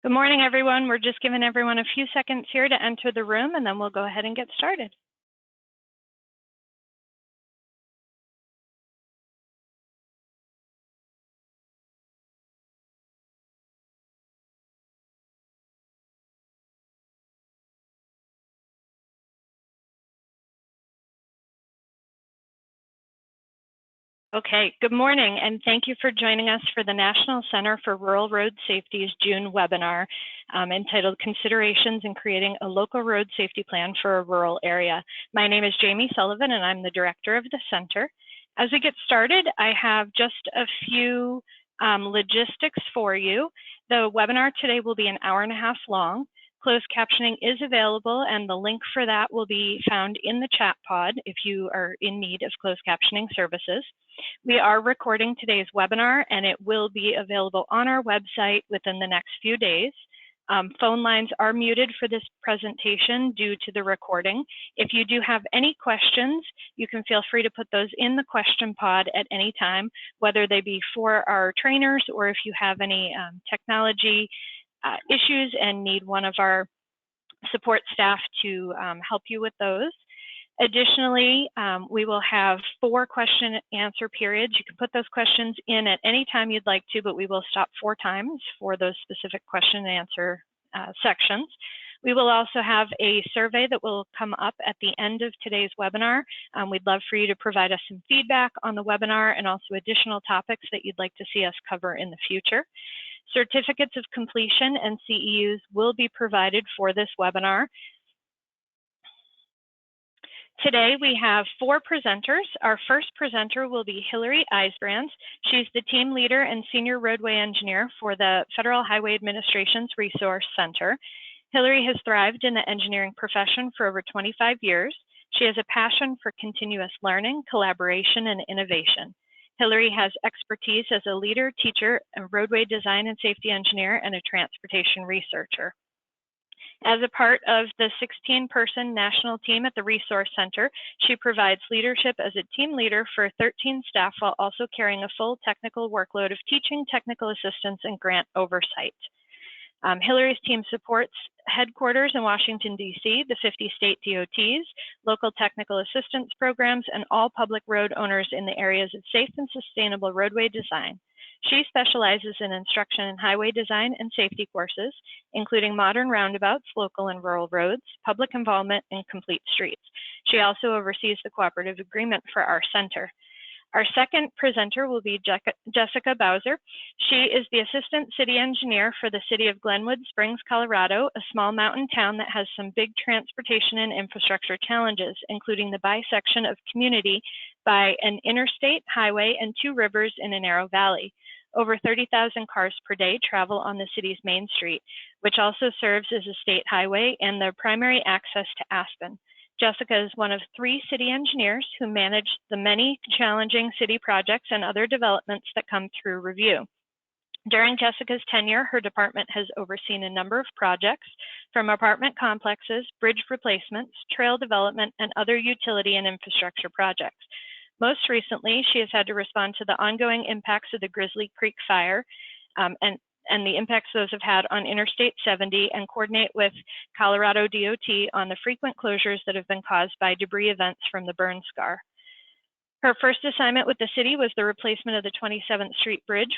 Good morning, everyone. We're just giving everyone a few seconds here to enter the room, and then we'll go ahead and get started. Okay, good morning, and thank you for joining us for the National Center for Rural Road Safety's June webinar entitled Considerations in Creating a Local Road Safety Plan for a Rural Area. My name is Jamie Sullivan, and I'm the director of the center. As we get started, I have just a few logistics for you. The webinar today will be an hour and a half long. Closed captioning is available, and the link for that will be found in the chat pod if you are in need of closed captioning services. We are recording today's webinar, and it will be available on our website within the next few days. Phone lines are muted for this presentation due to the recording. If you do have any questions, you can feel free to put those in the question pod at any time, whether they be for our trainers or if you have any technology issues and need one of our support staff to help you with those. Additionally, we will have 4 question and answer periods. You can put those questions in at any time you'd like to, but we will stop 4 times for those specific question and answer sections. We will also have a survey that will come up at the end of today's webinar. We'd love for you to provide us some feedback on the webinar and also additional topics that you'd like to see us cover in the future. Certificates of completion and CEUs will be provided for this webinar. Today we have 4 presenters. Our first presenter will be Hillary Eisbrands. She's the team leader and senior roadway engineer for the Federal Highway Administration's Resource Center. Hillary has thrived in the engineering profession for over 25 years. She has a passion for continuous learning, collaboration, and innovation. Hillary has expertise as a leader, teacher, a roadway design and safety engineer, and a transportation researcher. As a part of the 16-person national team at the Resource Center, she provides leadership as a team leader for 13 staff while also carrying a full technical workload of teaching, technical assistance, and grant oversight. Hillary's team supports headquarters in Washington, D.C., the 50 state DOTs, local technical assistance programs, and all public road owners in the areas of safe and sustainable roadway design. She specializes in instruction in highway design and safety courses, including modern roundabouts, local and rural roads, public involvement, and complete streets. She also oversees the cooperative agreement for our center. Our second presenter will be Jessica Bowser. She is the Assistant City Engineer for the City of Glenwood Springs, Colorado, a small mountain town that has some big transportation and infrastructure challenges, including the bisection of community by an interstate, highway, and 2 rivers in a narrow valley. Over 30,000 cars per day travel on the city's main street, which also serves as a state highway and the primary access to Aspen. Jessica is one of 3 city engineers who manage the many challenging city projects and other developments that come through review. During Jessica's tenure, her department has overseen a number of projects, from apartment complexes, bridge replacements, trail development, and other utility and infrastructure projects. Most recently, she has had to respond to the ongoing impacts of the Grizzly Creek fire and the impacts those have had on Interstate 70 and coordinate with Colorado DOT on the frequent closures that have been caused by debris events from the burn scar. Her first assignment with the city was the replacement of the 27th Street Bridge,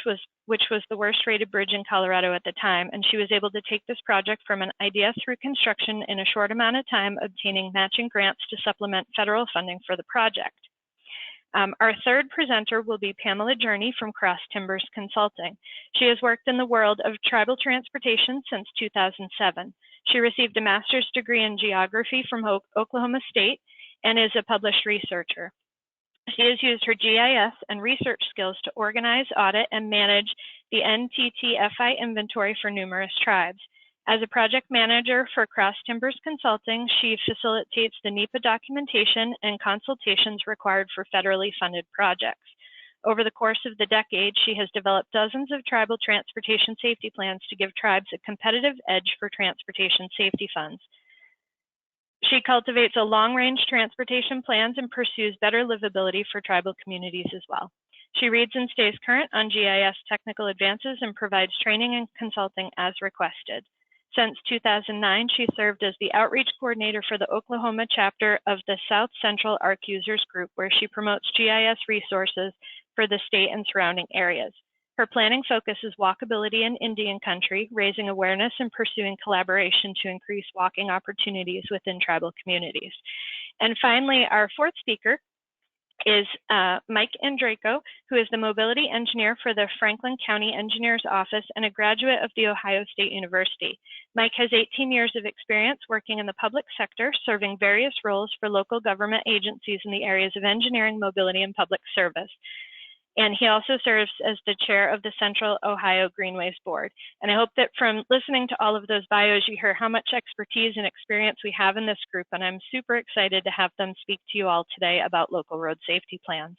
which was the worst rated bridge in Colorado at the time, and she was able to take this project from an idea through construction in a short amount of time, obtaining matching grants to supplement federal funding for the project. Our third presenter will be Pamela Journey from Cross Timbers Consulting. She has worked in the world of tribal transportation since 2007. She received a master's degree in geography from Oklahoma State and is a published researcher. She has used her GIS and research skills to organize, audit, and manage the NTTFI inventory for numerous tribes. As a project manager for Cross Timbers Consulting, she facilitates the NEPA documentation and consultations required for federally funded projects. Over the course of the decade, she has developed dozens of tribal transportation safety plans to give tribes a competitive edge for transportation safety funds. She cultivates a long-range transportation plans and pursues better livability for tribal communities as well. She reads and stays current on GIS technical advances and provides training and consulting as requested. Since 2009, she served as the outreach coordinator for the Oklahoma chapter of the South Central ARC Users Group, where she promotes GIS resources for the state and surrounding areas. Her planning focus is walkability in Indian country, raising awareness and pursuing collaboration to increase walking opportunities within tribal communities. And finally, our fourth speaker is Mike Andraco, who is the mobility engineer for the Franklin County Engineers Office and a graduate of The Ohio State University. Mike has 18 years of experience working in the public sector, serving various roles for local government agencies in the areas of engineering, mobility, and public service. And he also serves as the chair of the Central Ohio Greenways Board. And I hope that from listening to all of those bios, you hear how much expertise and experience we have in this group. And I'm super excited to have them speak to you all today about local road safety plans.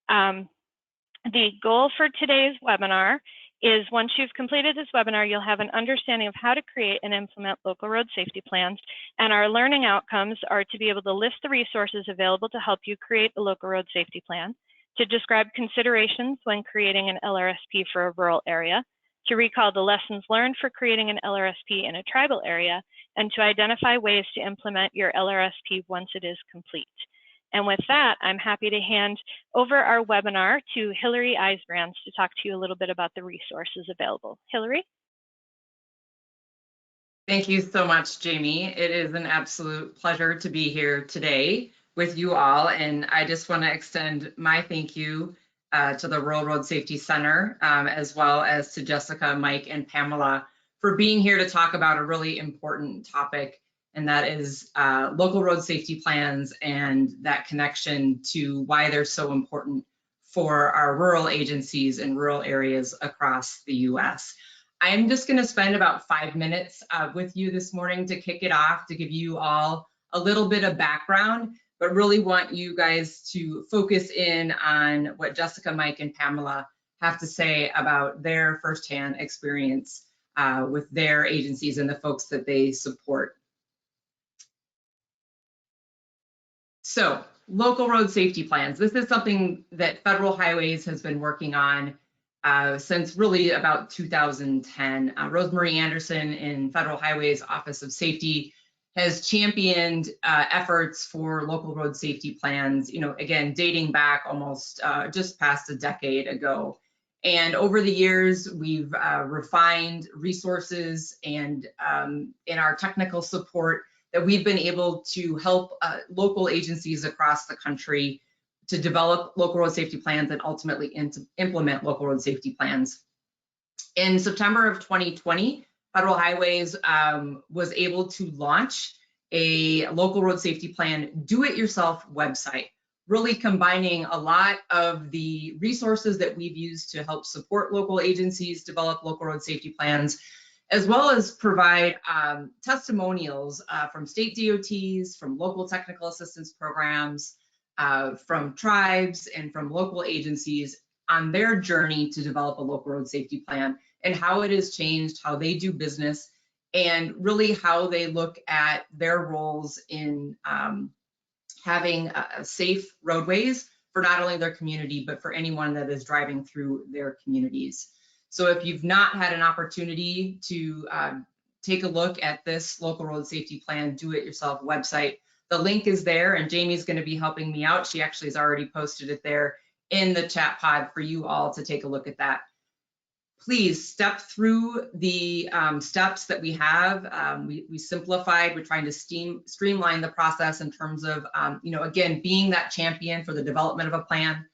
The goal for today's webinar is once you've completed this webinar, you'll have an understanding of how to create and implement local road safety plans. And our learning outcomes are to be able to list the resources available to help you create a local road safety plan, to describe considerations when creating an LRSP for a rural area, to recall the lessons learned for creating an LRSP in a tribal area, and to identify ways to implement your LRSP once it is complete. And with that, I'm happy to hand over our webinar to Hillary Eisbrands to talk to you a little bit about the resources available. Hillary? Thank you so much, Jamie. It is an absolute pleasure to be here today with you all. And I just want to extend my thank you to the Rural Road Safety Center, as well as to Jessica, Mike, and Pamela for being here to talk about a really important topic, and that is local road safety plans and that connection to why they're so important for our rural agencies and rural areas across the U.S. I'm just going to spend about 5 minutes with you this morning to kick it off, to give you all a little bit of background, but really want you guys to focus in on what Jessica, Mike, and Pamela have to say about their firsthand experience with their agencies and the folks that they support. So, local road safety plans. This is something that Federal Highways has been working on since really about 2010. Rosemarie Anderson in Federal Highways Office of Safety has championed efforts for local road safety plans, again, dating back almost just past a decade ago. And over the years, we've refined resources and in our technical support that we've been able to help local agencies across the country to develop local road safety plans and ultimately implement local road safety plans. In September of 2020, Federal Highways was able to launch a local road safety plan do-it-yourself website, really combining a lot of the resources that we've used to help support local agencies develop local road safety plans, as well as provide testimonials from state DOTs, from local technical assistance programs, from tribes, and from local agencies on their journey to develop a local road safety plan and how it has changed how they do business and really how they look at their roles in having safe roadways for not only their community, but for anyone that is driving through their communities. So if you've not had an opportunity to take a look at this local road safety plan do-it-yourself website, the link is there, and Jamie's going to be helping me out. She actually has already posted it there in the chat pod for you all to take a look at that. Please step through the steps that we have. We simplified. We're trying to streamline the process in terms of, again, being that champion for the development of a plan,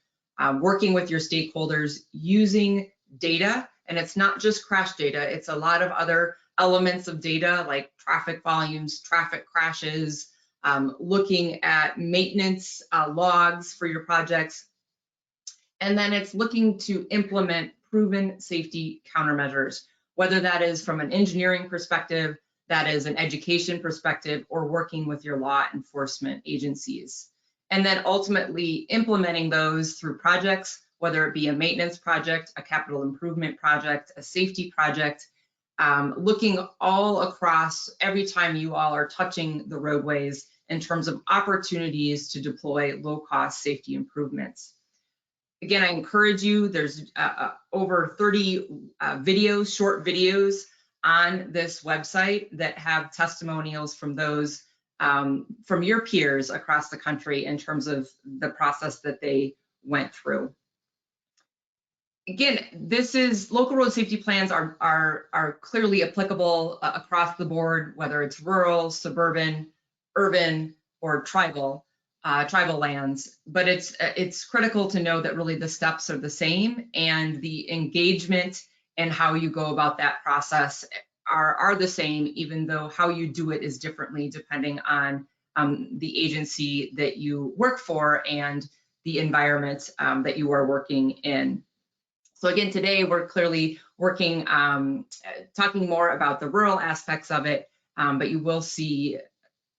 working with your stakeholders, using data. And it's not just crash data, it's a lot of other elements of data like traffic volumes, traffic crashes, looking at maintenance logs for your projects. And then it's looking to implement proven safety countermeasures, whether that is from an engineering perspective, that is an education perspective, or working with your law enforcement agencies. And then ultimately implementing those through projects, whether it be a maintenance project, a capital improvement project, a safety project, looking all across every time you all are touching the roadways in terms of opportunities to deploy low-cost safety improvements. Again, I encourage you, there's over 30 videos, short videos on this website that have testimonials from those from your peers across the country in terms of the process that they went through. Again, this is local road safety plans are clearly applicable across the board, whether it's rural, suburban, urban, or tribal lands. But it's critical to know that really the steps are the same, and the engagement and how you go about that process are the same, even though how you do it is differently depending on the agency that you work for and the environment that you are working in. So again, today we're clearly working, talking more about the rural aspects of it, but you will see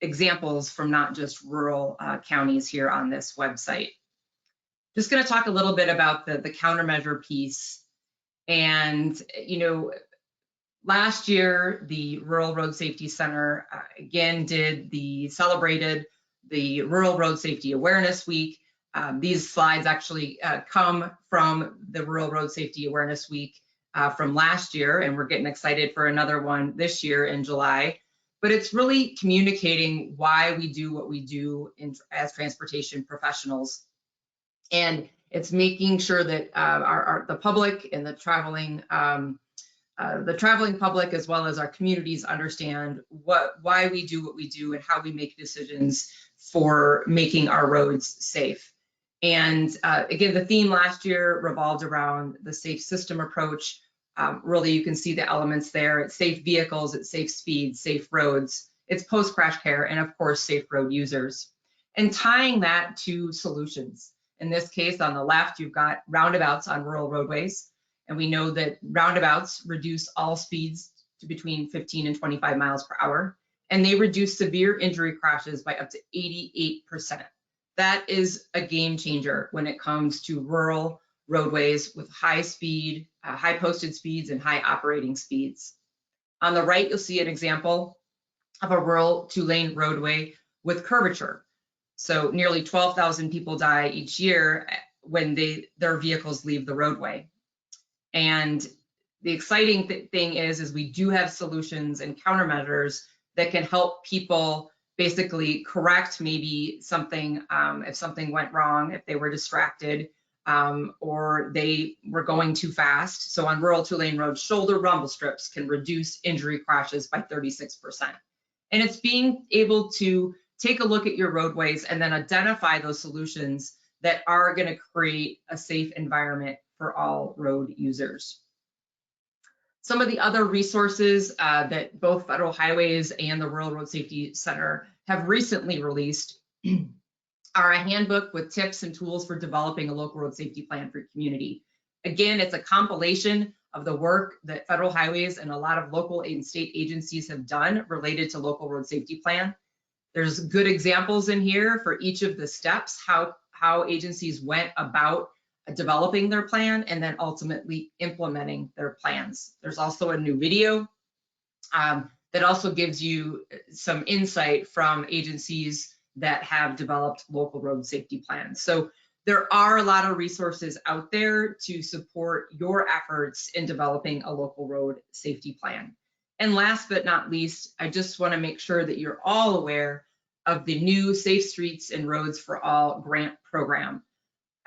examples from not just rural counties here on this website. Just going to talk a little bit about the countermeasure piece. And, you know, last year, the Rural Road Safety Center again celebrated the Rural Road Safety Awareness Week. These slides actually come from the Rural Road Safety Awareness Week from last year, and we're getting excited for another one this year in July. But it's really communicating why we do what we do as transportation professionals. And it's making sure that the public and the traveling public, as well as our communities, understand why we do what we do and how we make decisions for making our roads safe. And again, the theme last year revolved around the safe system approach. Really, you can see the elements there. It's safe vehicles, it's safe speeds, safe roads, it's post-crash care, and of course, safe road users. And tying that to solutions. In this case, on the left, you've got roundabouts on rural roadways. And we know that roundabouts reduce all speeds to between 15 and 25 miles per hour. And they reduce severe injury crashes by up to 88%. That is a game changer when it comes to rural roadways with high speed, high posted speeds and high operating speeds. On the right, you'll see an example of a rural 2-lane roadway with curvature. So nearly 12,000 people die each year when their vehicles leave the roadway. And the exciting thing is we do have solutions and countermeasures that can help people basically correct maybe something, if something went wrong, if they were distracted, or they were going too fast. So on rural 2-lane roads, shoulder rumble strips can reduce injury crashes by 36%. And it's being able to take a look at your roadways and then identify those solutions that are going to create a safe environment for all road users. Some of the other resources that both Federal Highways and the Rural Road Safety Center have recently released are a handbook with tips and tools for developing a local road safety plan for your community. Again, it's a compilation of the work that Federal Highways and a lot of local and state agencies have done related to local road safety plan. There's good examples in here for each of the steps, how agencies went about developing their plan and then ultimately implementing their plans. There's also a new video that also gives you some insight from agencies that have developed local road safety plans. So there are a lot of resources out there to support your efforts in developing a local road safety plan. And last but not least, I just want to make sure that you're all aware of the new Safe Streets and Roads for All grant program.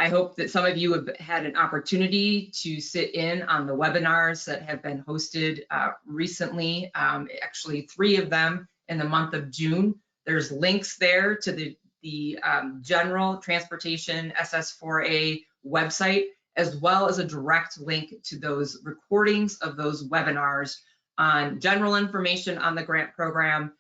I hope that some of you have had an opportunity to sit in on the webinars that have been hosted recently, actually 3 of them in the month of June. There's links there to the General Transportation SS4A website, as well as a direct link to those recordings of those webinars on general information on the grant program,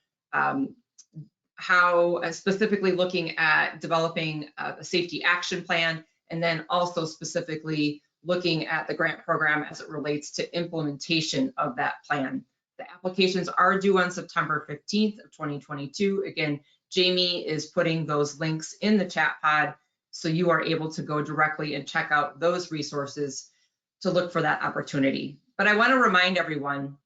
how specifically looking at developing a safety action plan, and then also specifically looking at the grant program as it relates to implementation of that plan. The applications are due on September 15th of 2022. Again, Jamie is putting those links in the chat pod so you are able to go directly and check out those resources to look for that opportunity. But I want to remind everyone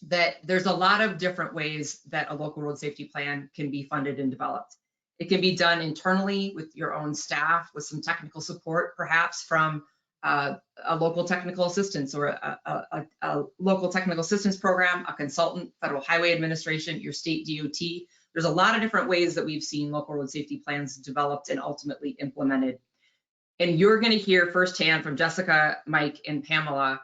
that there's a lot of different ways that a local road safety plan can be funded and developed. It can be done internally with your own staff, with some technical support, perhaps from a local technical assistance or a local technical assistance program, a consultant, Federal Highway Administration, your state DOT. There's a lot of different ways that we've seen local road safety plans developed and ultimately implemented. And you're going to hear firsthand from Jessica, Mike, and Pamela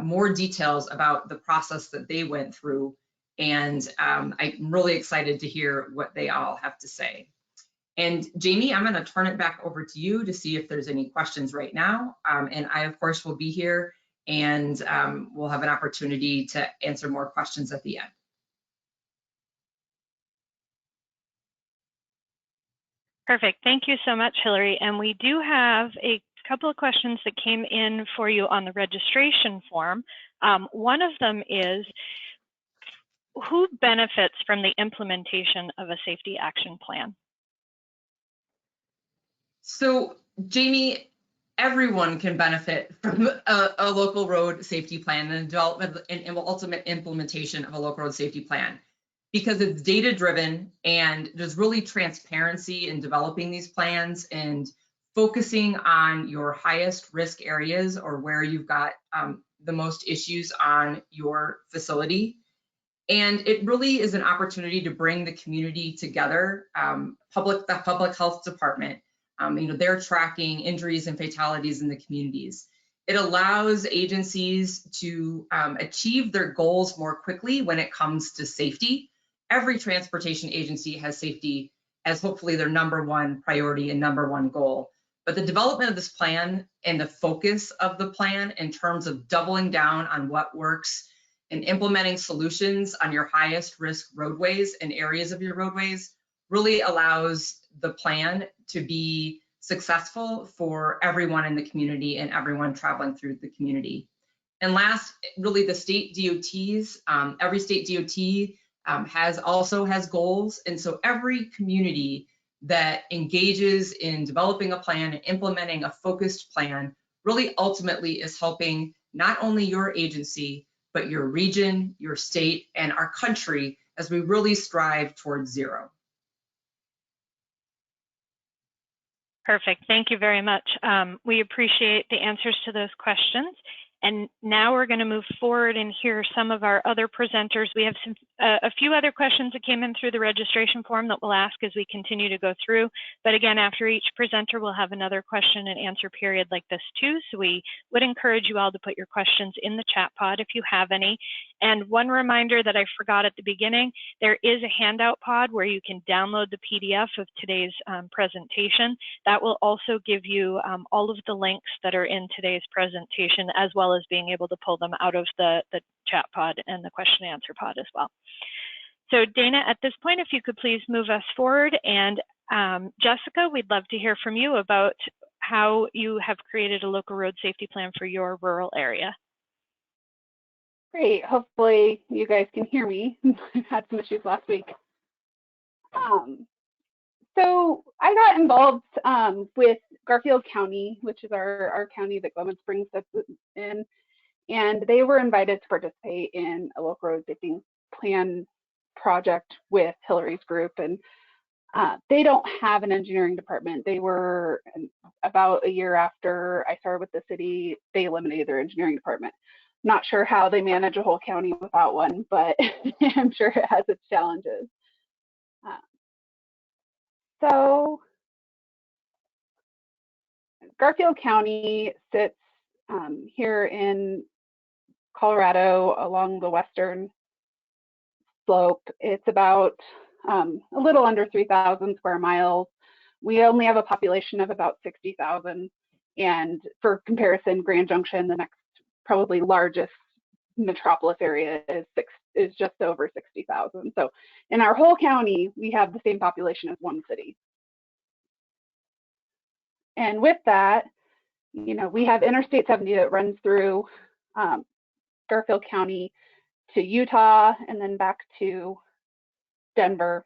more details about the process that they went through. And I'm really excited to hear what they all have to say. And Jamie, I'm going to turn it back over to you to see if there's any questions right now. And I, of course, will be here, and we'll have an opportunity to answer more questions at the end. Perfect. Thank you so much, Hillary. And we do have a couple of questions that came in for you on the registration form. One of them is, who benefits from the implementation of a safety action plan? So, Jamie, everyone can benefit from a local road safety plan and development and ultimate implementation of a local road safety plan, because it's data driven and there's really transparency in developing these plans and focusing on your highest risk areas or where you've got the most issues on your facility. And it really is an opportunity to bring the community together. The public health department, they're tracking injuries and fatalities in the communities. It allows agencies to achieve their goals more quickly when it comes to safety. Every transportation agency has safety as hopefully their #1 priority and #1 goal. But the development of this plan and the focus of the plan in terms of doubling down on what works and implementing solutions on your highest risk roadways and areas of your roadways really allows the plan to be successful for everyone in the community and everyone traveling through the community. And last, really the state DOTs, every state DOT also has goals. And so every community that engages in developing a plan and implementing a focused plan really ultimately is helping not only your agency, but your region, your state, and our country as we really strive towards zero. Perfect. Thank you very much. We appreciate the answers to those questions. And now we're going to move forward and hear some of our other presenters. We have a few other questions that came in through the registration form that we'll ask as we continue to go through. But again, after each presenter, we'll have another question and answer period like this too. So we would encourage you all to put your questions in the chat pod if you have any. And one reminder that I forgot at the beginning, there is a handout pod where you can download the PDF of today's presentation. That will also give you all of the links that are in today's presentation, as well as being able to pull them out of the chat pod and the question and answer pod as well. So Dana, at this point, if you could please move us forward. And Jessica, we'd love to hear from you about how you have created a local road safety plan for your rural area. Great. Hopefully you guys can hear me. I had some issues last week. So I got involved with Garfield County, which is our county that Glenwood Springs sits in, and they were invited to participate in a local road safety plan project with Hillary's group. And they don't have an engineering department. They were about a year after I started with the city, they eliminated their engineering department. Not sure how they manage a whole county without one, but I'm sure it has its challenges. So Garfield County sits here in Colorado along the western slope. It's about a little under 3,000 square miles. We only have a population of about 60,000. And for comparison, Grand Junction, the next probably largest metropolis area, is just over 60,000. So in our whole county, we have the same population as one city. And with that, we have Interstate 70 that runs through Garfield County to Utah and then back to Denver,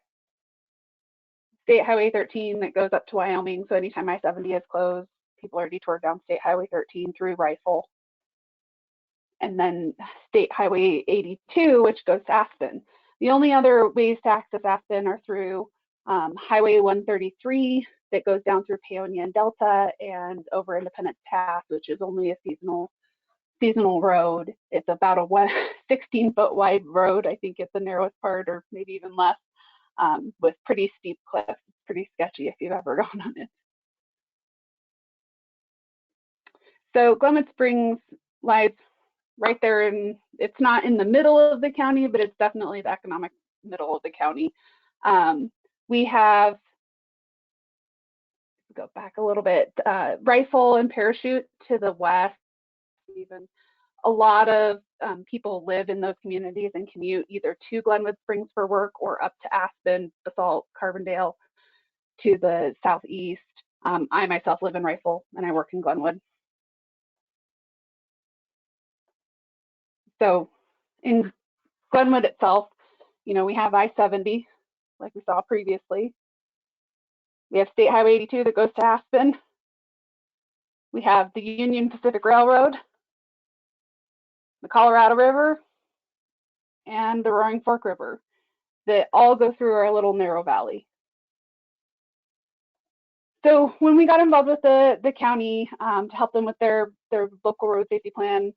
State Highway 13 that goes up to Wyoming. So anytime I-70 is closed, people are detoured down State Highway 13 through Rifle. And then State Highway 82, which goes to Aspen. The only other ways to access Aspen are through Highway 133 that goes down through Paonia and Delta and over Independence Pass, which is only a seasonal road. It's about a 16-foot wide road. I think it's the narrowest part, or maybe even less, with pretty steep cliffs. It's pretty sketchy if you've ever gone on it. So Glenwood Springs lies right there, and it's not in the middle of the county, but it's definitely the economic middle of the county. We have, go back a little bit, Rifle and Parachute to the west. Even a lot of people live in those communities and commute either to Glenwood Springs for work or up to Aspen, Basalt, Carbondale to the southeast. I myself live in Rifle and I work in Glenwood. So in Glenwood itself, you know, we have I-70, like we saw previously. We have State Highway 82 that goes to Aspen. We have the Union Pacific Railroad, the Colorado River, and the Roaring Fork River that all go through our little narrow valley. So when we got involved with the county to help them with their local road safety plan,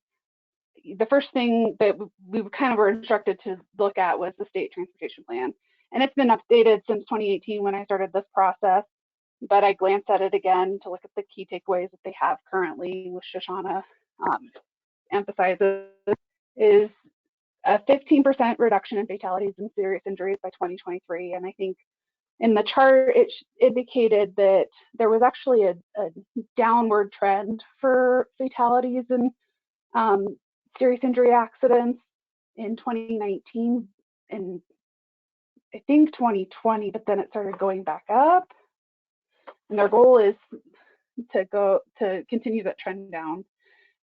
the first thing that we kind of were instructed to look at was the state transportation plan. And it's been updated since 2018 when I started this process, but I glanced at it again to look at the key takeaways that they have currently, which Shoshana emphasizes, is a 15% reduction in fatalities and serious injuries by 2023. And I think in the chart, it indicated that there was actually a downward trend for fatalities and serious injury accidents in 2019 and I think 2020, but then it started going back up. And their goal is to continue that trend down.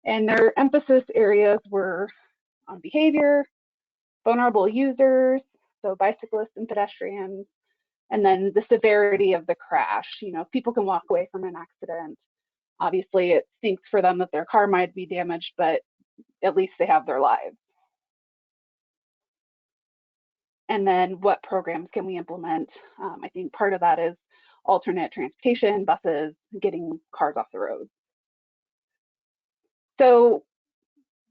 And their emphasis areas were on behavior, vulnerable users, so bicyclists and pedestrians, and then the severity of the crash. You know, if people can walk away from an accident, obviously it stinks for them that their car might be damaged, but at least they have their lives. And then what programs can we implement? I think part of that is alternate transportation, buses, getting cars off the road. So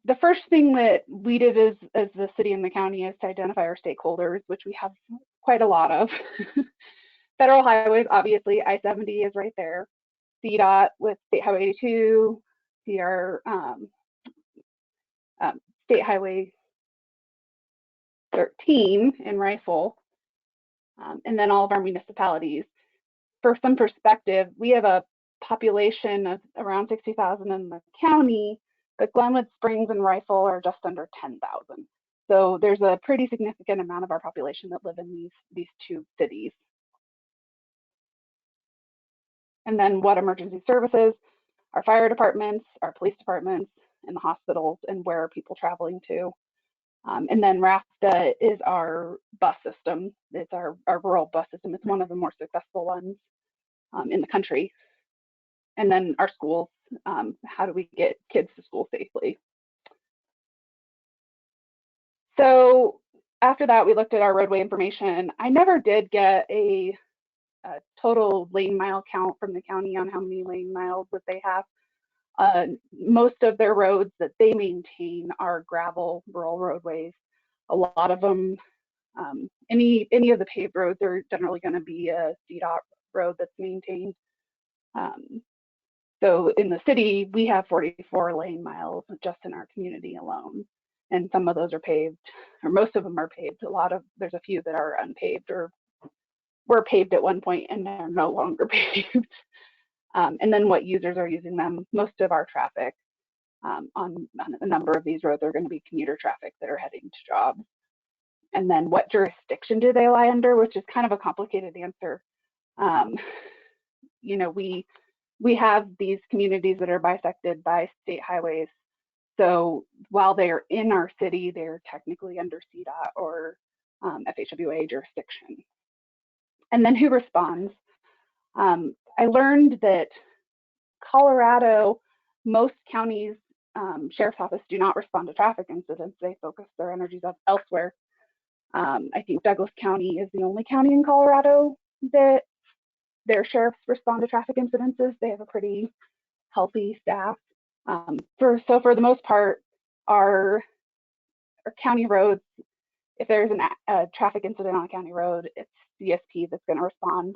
the first thing that we did as the city and the county is to identify our stakeholders, which we have quite a lot of. Federal highways, obviously, I-70 is right there. CDOT with State Highway 82, our State Highway 13 in Rifle, and then all of our municipalities. For some perspective, we have a population of around 60,000 in the county, but Glenwood Springs and Rifle are just under 10,000. So there's a pretty significant amount of our population that live in these two cities. And then what emergency services, our fire departments, our police departments, and the hospitals, and where are people traveling to. And then RAFTA is our bus system. It's our rural bus system. It's one of the more successful ones in the country. And then our schools, how do we get kids to school safely? So after that, we looked at our roadway information. I never did get a total lane mile count from the county on how many lane miles that they have. Most of their roads that they maintain are gravel rural roadways. A lot of them, any of the paved roads are generally going to be a CDOT road that's maintained. So in the city, we have 44 lane miles just in our community alone. And some of those are paved, or most of them are paved. There's a few that are unpaved or were paved at one point and they're no longer paved. And then what users are using them, most of our traffic on a number of these roads are going to be commuter traffic that are heading to jobs. And then what jurisdiction do they lie under, which is kind of a complicated answer. You know, we have these communities that are bisected by state highways. So while they are in our city, they're technically under CDOT or FHWA jurisdiction. And then who responds? I learned that Colorado, most counties, sheriff's office do not respond to traffic incidents. They focus their energies elsewhere. I think Douglas County is the only county in Colorado that their sheriffs respond to traffic incidences. They have a pretty healthy staff. So for the most part, our county roads, if there's a traffic incident on a county road, it's CSP that's going to respond.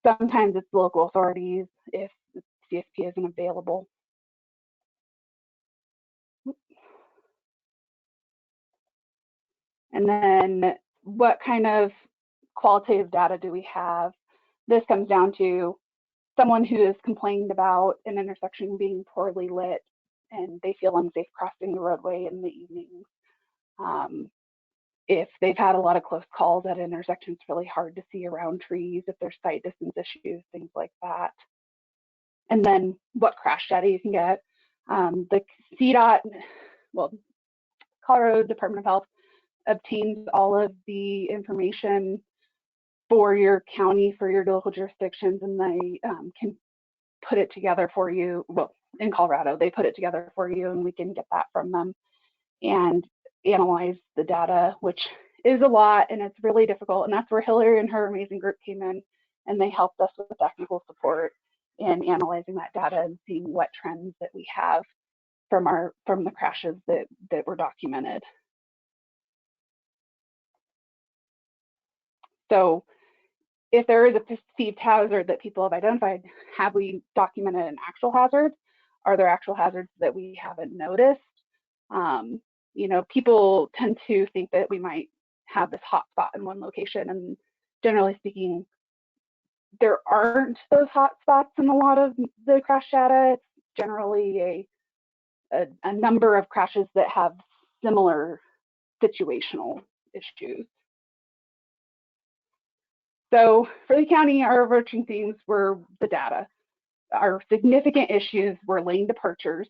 Sometimes it's local authorities if CSP isn't available. And then what kind of qualitative data do we have? This comes down to someone who has complained about an intersection being poorly lit and they feel unsafe crossing the roadway in the evenings. If they've had a lot of close calls at intersections, really hard to see around trees, if there's sight distance issues, things like that. And then what crash data you can get. The CDOT, well, Colorado Department of Health obtains all of the information for your county, for your local jurisdictions, and they can put it together for you. Well, in Colorado, they put it together for you and we can get that from them and analyze the data, which is a lot and it's really difficult. And that's where Hillary and her amazing group came in and they helped us with technical support in analyzing that data and seeing what trends that we have from the crashes that were documented. So if there is a perceived hazard that people have identified, have we documented an actual hazard? Are there actual hazards that we haven't noticed? You know, people tend to think that we might have this hot spot in one location, and generally speaking, there aren't those hot spots in a lot of the crash data. It's generally a number of crashes that have similar situational issues. So for the county, our overarching themes were the data. Our significant issues were lane departures,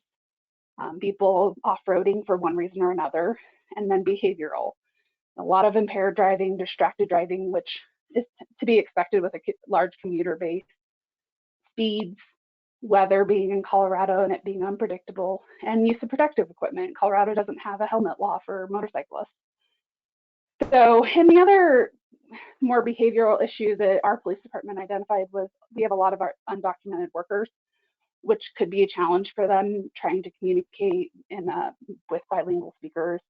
people off-roading for one reason or another, and then behavioral. A lot of impaired driving, distracted driving, which is to be expected with a large commuter base, speeds, weather being in Colorado and it being unpredictable, and use of protective equipment. Colorado doesn't have a helmet law for motorcyclists. So, and the other more behavioral issue that our police department identified was we have a lot of our undocumented workers, which could be a challenge for them trying to communicate with bilingual speakers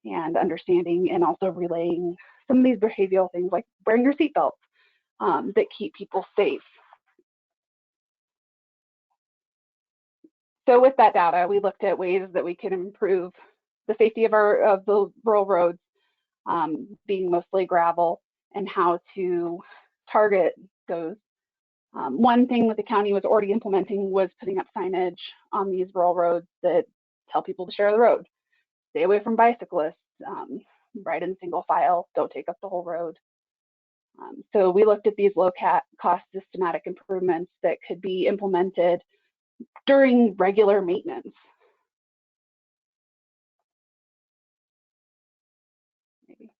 and understanding and also relaying some of these behavioral things like wearing your seatbelt that keep people safe. So with that data, we looked at ways that we can improve the safety of the rural roads, being mostly gravel, and how to target those. One thing that the county was already implementing was putting up signage on these rural roads that tell people to share the road, stay away from bicyclists, ride in single file, don't take up the whole road. So we looked at these low-cost systematic improvements that could be implemented during regular maintenance. Maybe.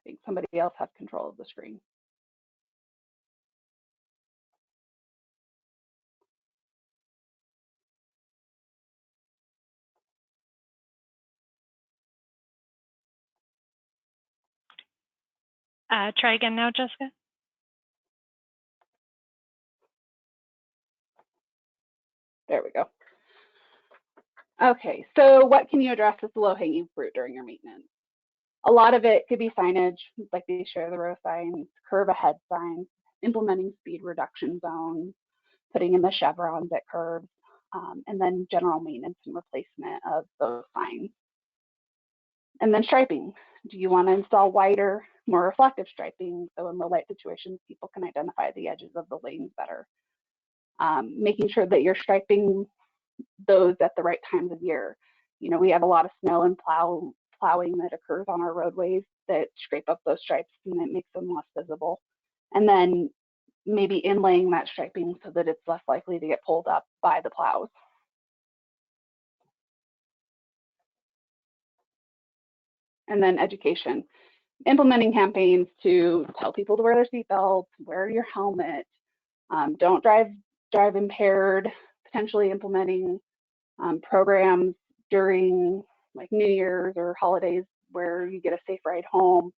I think somebody else has control of the screen. Try again now, Jessica. There we go. Okay, so what can you address with the low-hanging fruit during your maintenance? A lot of it could be signage, like the share the road signs, curve ahead signs, implementing speed reduction zones, putting in the chevrons at curbs, and then general maintenance and replacement of those signs. And then striping. Do you want to install wider, more reflective striping so in low light situations people can identify the edges of the lanes better? Making sure that you're striping those at the right times of year. You know, we have a lot of snow and plowing that occurs on our roadways that scrape up those stripes and it makes them less visible. And then maybe inlaying that striping so that it's less likely to get pulled up by the plows. And then education, implementing campaigns to tell people to wear their seatbelts, wear your helmet, don't drive impaired, potentially implementing programs during like New Year's or holidays where you get a safe ride home,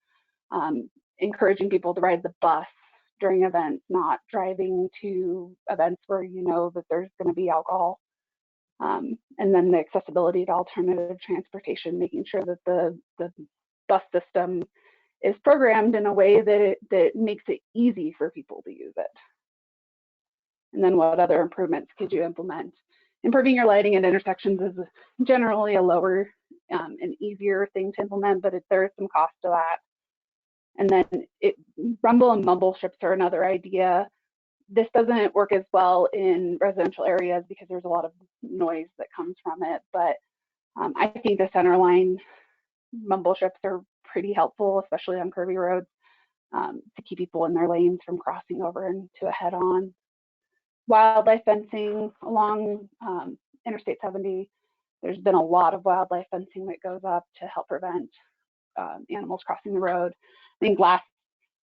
encouraging people to ride the bus during events, not driving to events where you know that there's going to be alcohol. And then the accessibility to alternative transportation, making sure that the bus system is programmed in a way that makes it easy for people to use it. And then what other improvements could you implement? Improving your lighting at intersections is generally a lower and easier thing to implement, but there is some cost to that. And then rumble and mumble strips are another idea. This doesn't work as well in residential areas because there's a lot of noise that comes from it, but I think the centerline mumble strips are pretty helpful, especially on curvy roads, to keep people in their lanes from crossing over into a head-on. Wildlife fencing along Interstate 70. There's been a lot of wildlife fencing that goes up to help prevent animals crossing the road. I think last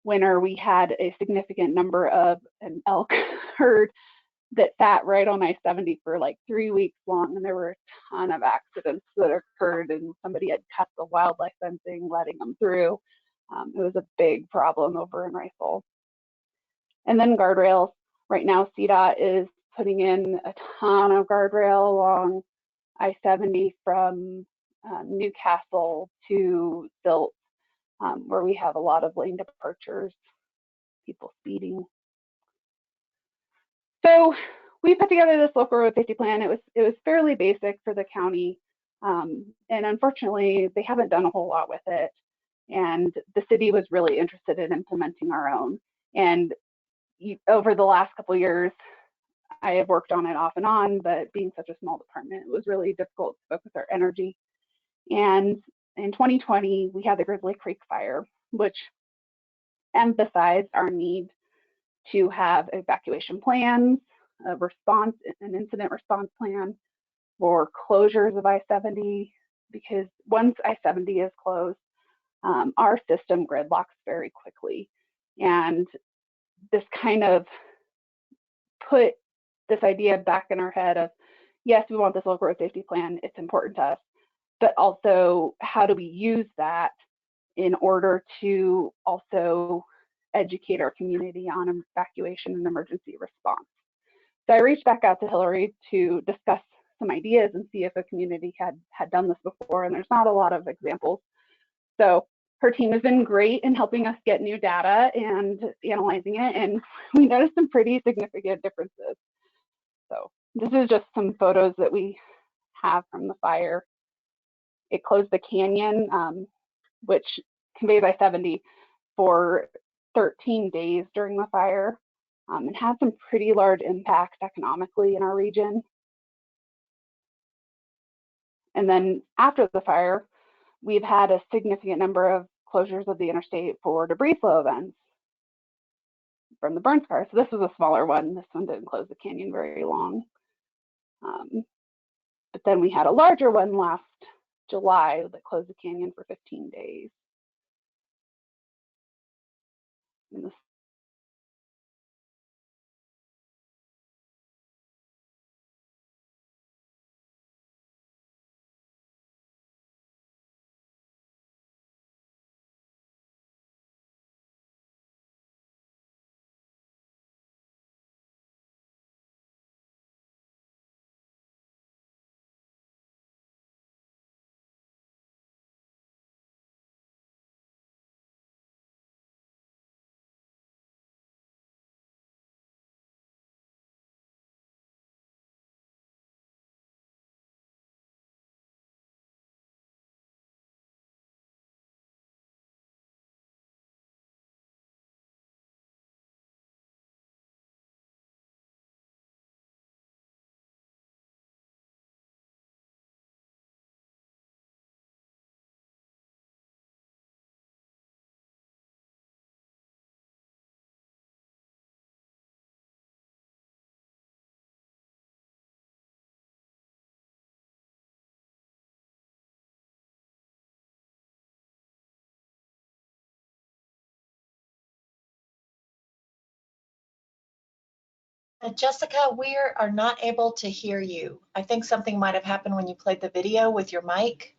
winter we had a significant number of an elk herd that sat right on I-70 for like 3 weeks long, and there were a ton of accidents that occurred, and somebody had cut the wildlife fencing, letting them through. It was a big problem over in Rifle. And then guardrails. Right now, CDOT is putting in a ton of guardrail along I-70 from Newcastle to Silt, where we have a lot of lane departures, people speeding. So we put together this local road safety plan. It was fairly basic for the county, and unfortunately, they haven't done a whole lot with it. And the city was really interested in implementing our own. And over the last couple of years, I have worked on it off and on, but being such a small department, it was really difficult to focus our energy. And in 2020, we had the Grizzly Creek fire, which emphasized our need to have evacuation plans, a response, an incident response plan for closures of I-70, because once I-70 is closed, our system gridlocks very quickly. And this kind of put this idea back in our head of, yes, we want this local road safety plan, it's important to us, but also how do we use that in order to also educate our community on evacuation and emergency response. So I reached back out to Hillary to discuss some ideas and see if a community had done this before, and there's not a lot of examples. So her team has been great in helping us get new data and analyzing it, and we noticed some pretty significant differences. So this is just some photos that we have from the fire. It closed the canyon, which conveys I-70 for 13 days during the fire, and had some pretty large impact economically in our region. And then after the fire, we've had a significant number of closures of the interstate for debris flow events from the burn scar. So this was a smaller one. This one didn't close the canyon very long. But then we had a larger one last July that closed the canyon for 15 days. And this Jessica, we are not able to hear you. I think something might have happened when you played the video with your mic.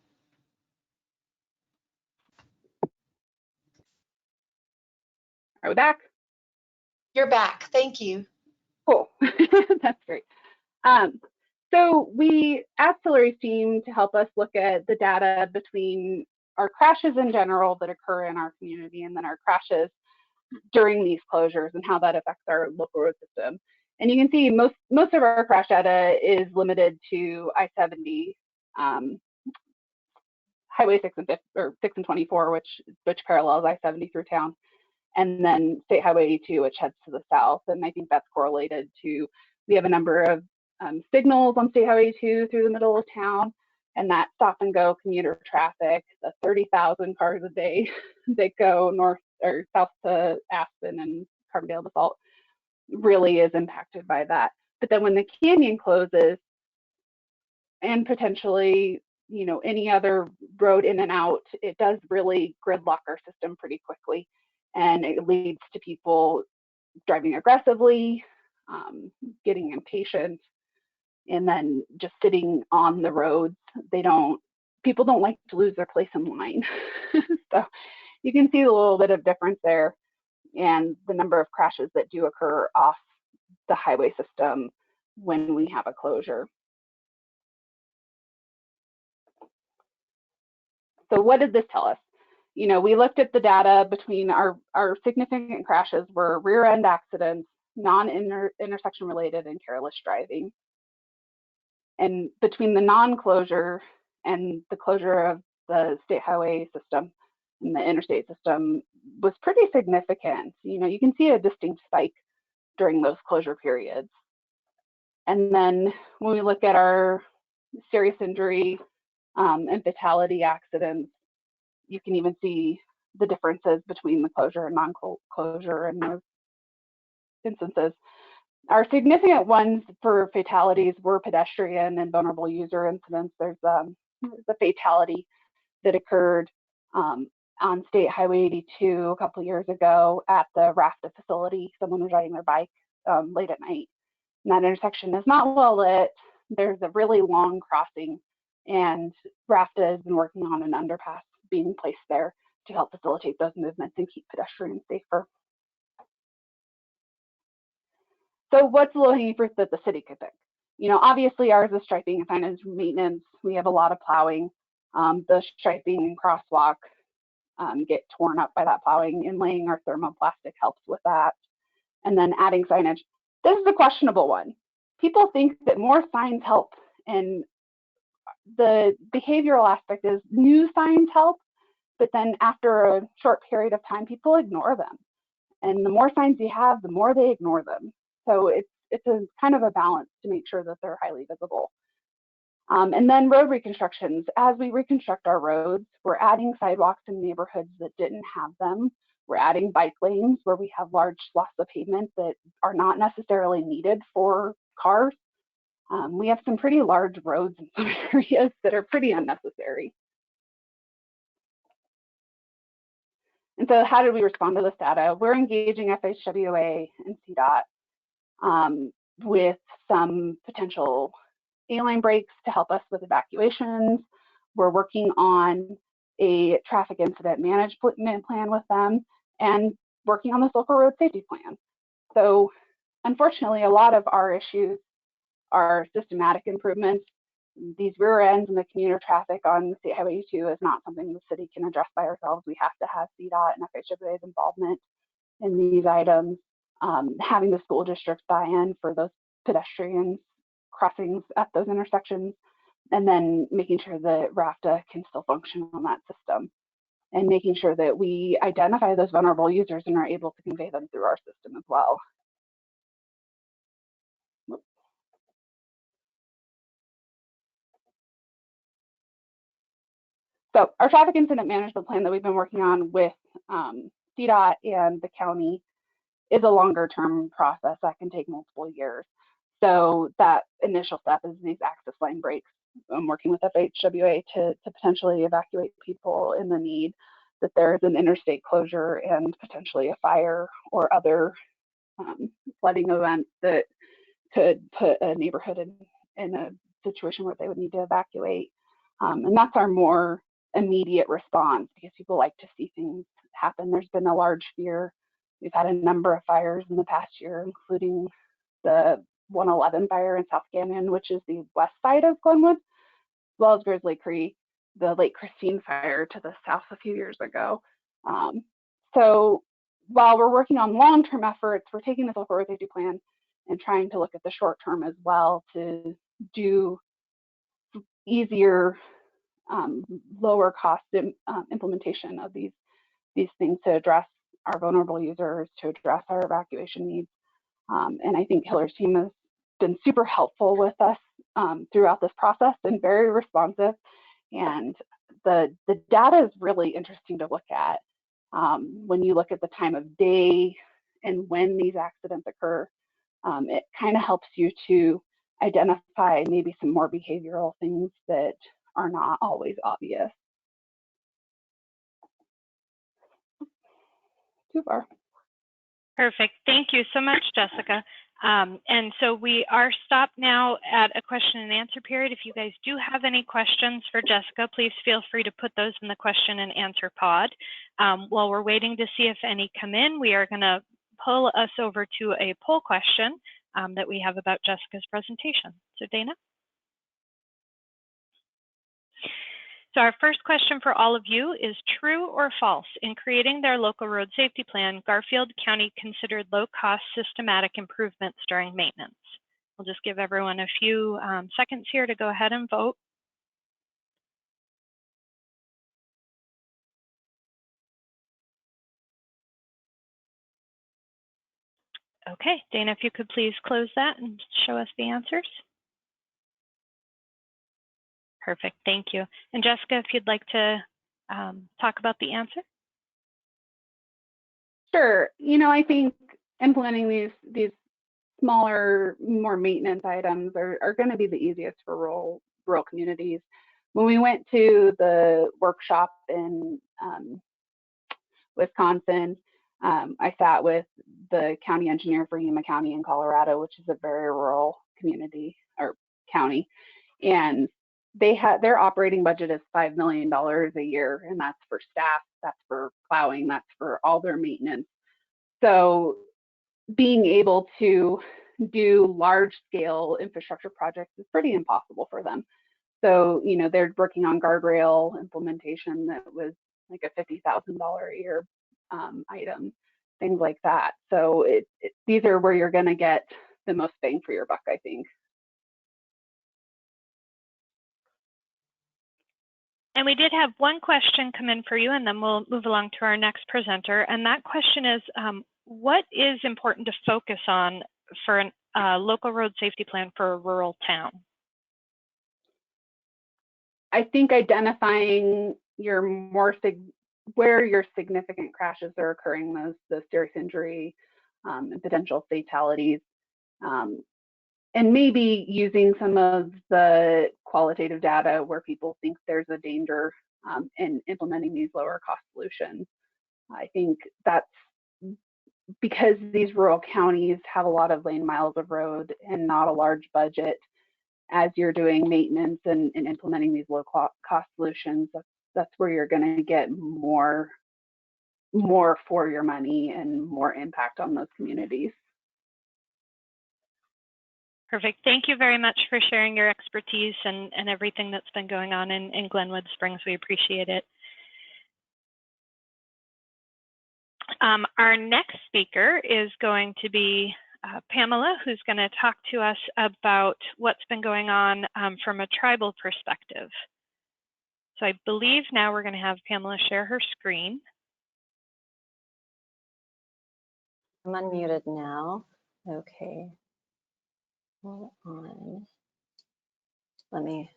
Are we back? You're back. Thank you. Cool. That's great. So we asked Hillary's team to help us look at the data between our crashes in general that occur in our community and then our crashes during these closures and how that affects our local road system. And you can see most of our crash data is limited to I-70, Highway 6 and 24, which parallels I-70 through town, and then State Highway 82, which heads to the south. And I think that's correlated to, we have a number of signals on State Highway 82 through the middle of town, and that stop and go commuter traffic, the 30,000 cars a day that go north or south to Aspen and Carbondale to Salt really is impacted by that. But then when the canyon closes, and potentially, you know, any other road in and out, it does really gridlock our system pretty quickly. And it leads to people driving aggressively, getting impatient, and then just sitting on the roads. People don't like to lose their place in line. So you can see a little bit of difference there, and the number of crashes that do occur off the highway system when we have a closure. So what did this tell us? You know, we looked at the data between our significant crashes were rear end accidents, non-intersection related, and careless driving. And between the non-closure and the closure of the state highway system and the interstate system was pretty significant. You know, you can see a distinct spike during those closure periods. And then when we look at our serious injury and fatality accidents, you can even see the differences between the closure and non-closure in those instances. Our significant ones for fatalities were pedestrian and vulnerable user incidents. There's the fatality that occurred on State Highway 82 a couple of years ago at the RAFTA facility. Someone was riding their bike late at night. And that intersection is not well lit. There's a really long crossing, and RAFTA has been working on an underpass being placed there to help facilitate those movements and keep pedestrians safer. So what's the low-hanging fruit that the city could pick? You know, obviously ours is striping and signage maintenance. We have a lot of plowing. The striping and crosswalk get torn up by that plowing, and laying our thermoplastic helps with that. And then adding signage. This is a questionable one. People think that more signs help, and the behavioral aspect is new signs help, but then after a short period of time, people ignore them. And the more signs you have, the more they ignore them. So it's a kind of a balance to make sure that they're highly visible. And then road reconstructions. As we reconstruct our roads, we're adding sidewalks in neighborhoods that didn't have them. We're adding bike lanes where we have large swaths of pavement that are not necessarily needed for cars. We have some pretty large roads in some areas that are pretty unnecessary. And so how did we respond to this data? We're engaging FHWA and CDOT with some potential A-line breaks to help us with evacuations. We're working on a traffic incident management plan with them and working on this local road safety plan. So unfortunately, a lot of our issues are systematic improvements. These rear ends and the commuter traffic on State Highway 2 is not something the city can address by ourselves. We have to have CDOT and FHWA's involvement in these items. Having the school district buy in for those pedestrian crossings at those intersections, and then making sure that RAFTA can still function on that system, and making sure that we identify those vulnerable users and are able to convey them through our system as well. So our traffic incident management plan that we've been working on with CDOT and the county is a longer term process that can take multiple years. So that initial step is these access line breaks. I'm working with FHWA to potentially evacuate people in the need that there is an interstate closure and potentially a fire or other flooding event that could put a neighborhood in a situation where they would need to evacuate. And that's our more immediate response, because people like to see things happen. There's been a large fear. We've had a number of fires in the past year, including the 111 fire in South Canyon, which is the west side of Glenwood, as well as Grizzly Creek, the Lake Christine fire to the south a few years ago. So while we're working on long-term efforts, we're taking this local road safety plan and trying to look at the short term as well to do easier, lower cost implementation of these things to address our vulnerable users, to address our evacuation needs. And I think Hillary's team has been super helpful with us throughout this process and very responsive. And the data is really interesting to look at. When you look at the time of day and when these accidents occur, it kind of helps you to identify maybe some more behavioral things that are not always obvious. Too far. Perfect. Thank you so much, Jessica. And so we are stopped now at a question and answer period. If you guys do have any questions for Jessica, please feel free to put those in the question and answer pod. While we're waiting to see if any come in, we are going to pull us over to a poll question that we have about Jessica's presentation. So Dana? So our first question for all of you is, true or false, in creating their local road safety plan, Garfield County considered low-cost systematic improvements during maintenance? We'll just give everyone a few seconds here to go ahead and vote. Okay, Dana, if you could please close that and show us the answers. Perfect, thank you. And Jessica, if you'd like to talk about the answer. Sure. You know, I think implementing these smaller, more maintenance items are going to be the easiest for rural communities. When we went to the workshop in Wisconsin, I sat with the county engineer for Yuma County in Colorado, which is a very rural community or county, and their operating budget is $5 million a year, and that's for staff, that's for plowing, that's for all their maintenance. So being able to do large scale infrastructure projects is pretty impossible for them. So, you know, they're working on guardrail implementation that was like a $50,000 a year item, things like that. So these are where you're going to get the most bang for your buck, I think. And we did have one question come in for you, and then we'll move along to our next presenter. And that question is, what is important to focus on for a local road safety plan for a rural town? I think identifying where your significant crashes are occurring, those serious injury and potential fatalities, and maybe using some of the qualitative data where people think there's a danger in implementing these lower cost solutions. I think that's because these rural counties have a lot of lane miles of road and not a large budget. As you're doing maintenance and implementing these low cost solutions, that's where you're going to get more for your money and more impact on those communities. Perfect. Thank you very much for sharing your expertise and everything that's been going on in Glenwood Springs. We appreciate it. Our next speaker is going to be Pamela, who's going to talk to us about what's been going on from a tribal perspective. So I believe now we're going to have Pamela share her screen. I'm unmuted now. Okay. Hold on. I need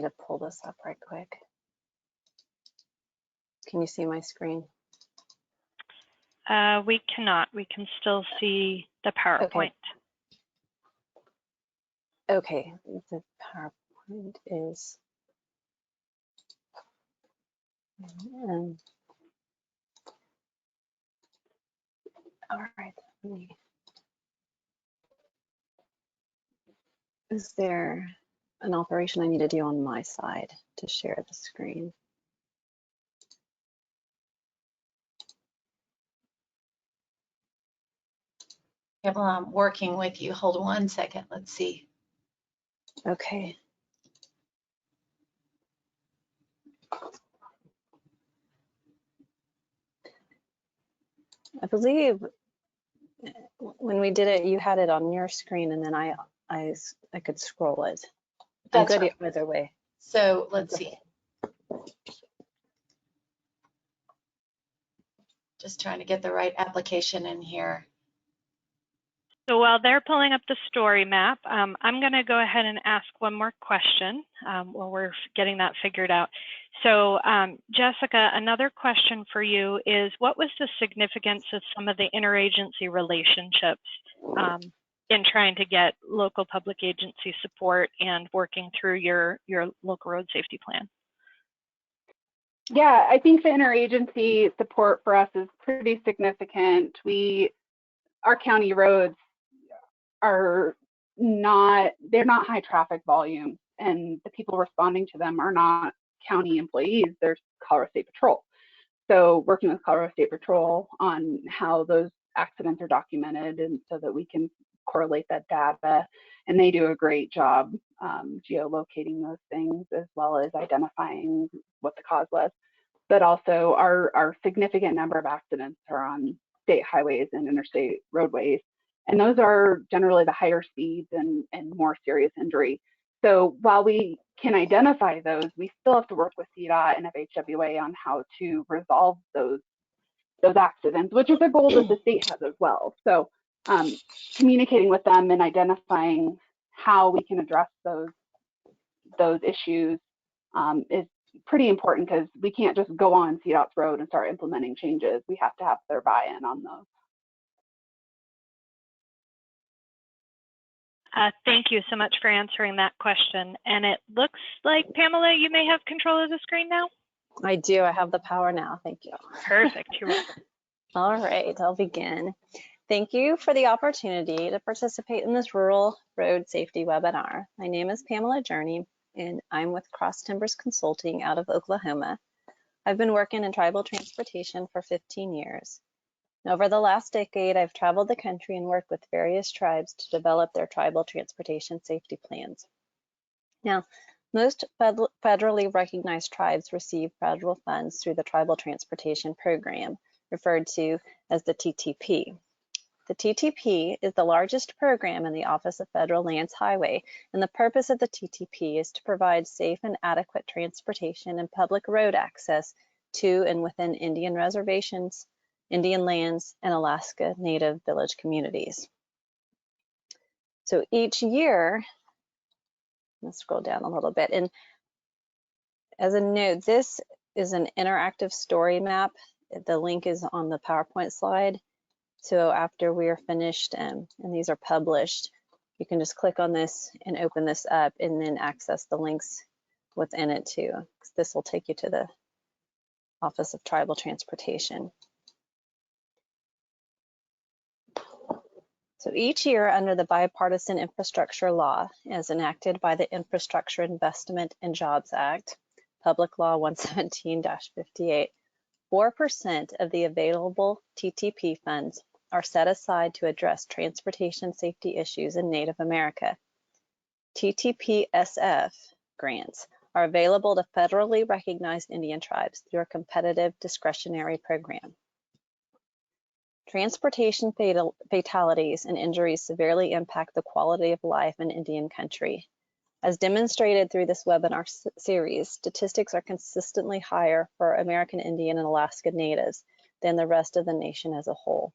to pull this up right quick. Can you see my screen? We cannot. We can still see the PowerPoint. Okay, the PowerPoint is. All right. Is there an operation I need to do on my side to share the screen? Well, I'm working with you. Hold 1 second. Let's see. Okay. I believe when we did it, you had it on your screen, and then I could scroll it. I'm That's good right. either way. So let's see. Just trying to get the right application in here. So while they're pulling up the story map, I'm going to go ahead and ask one more question while we're getting that figured out. So Jessica, another question for you is, what was the significance of some of the interagency relationships in trying to get local public agency support and working through your local road safety plan? Yeah, I think the interagency support for us is pretty significant. Our county roads are they're not high traffic volume, and the people responding to them are not county employees, they're Colorado State Patrol. So working with Colorado State Patrol on how those accidents are documented, and so that we can correlate that data, and they do a great job geolocating those things, as well as identifying what the cause was. But also our significant number of accidents are on state highways and interstate roadways. And those are generally the higher speeds and more serious injury. So while we can identify those, we still have to work with CDOT and FHWA on how to resolve those accidents, which is a goal that the state has as well. So communicating with them and identifying how we can address those issues is pretty important, because we can't just go on CDOT's road and start implementing changes. We have to have their buy-in on those. Thank you so much for answering that question. And it looks like, Pamela, you may have control of the screen now? I do. I have the power now. Thank you. Perfect. You're welcome. All right, I'll begin. Thank you for the opportunity to participate in this rural road safety webinar. My name is Pamela Journey, and I'm with Cross Timbers Consulting out of Oklahoma. I've been working in tribal transportation for 15 years. Over the last decade, I've traveled the country and worked with various tribes to develop their tribal transportation safety plans. Now, most federally recognized tribes receive federal funds through the Tribal Transportation Program, referred to as the TTP. The TTP is the largest program in the Office of Federal Lands Highway, and the purpose of the TTP is to provide safe and adequate transportation and public road access to and within Indian reservations, Indian lands, and Alaska Native village communities. So each year, let's scroll down a little bit, and as a note, this is an interactive story map. The link is on the PowerPoint slide. So after we are finished and these are published, you can just click on this and open this up and then access the links within it too. This will take you to the Office of Tribal Transportation. So each year under the Bipartisan Infrastructure Law, as enacted by the Infrastructure Investment and Jobs Act, Public Law 117-58, 4% of the available TTP funds are set aside to address transportation safety issues in Native America. TTPSF grants are available to federally recognized Indian tribes through a competitive discretionary program. Transportation fatalities and injuries severely impact the quality of life in Indian country. As demonstrated through this webinar series, statistics are consistently higher for American Indian and Alaska Natives than the rest of the nation as a whole.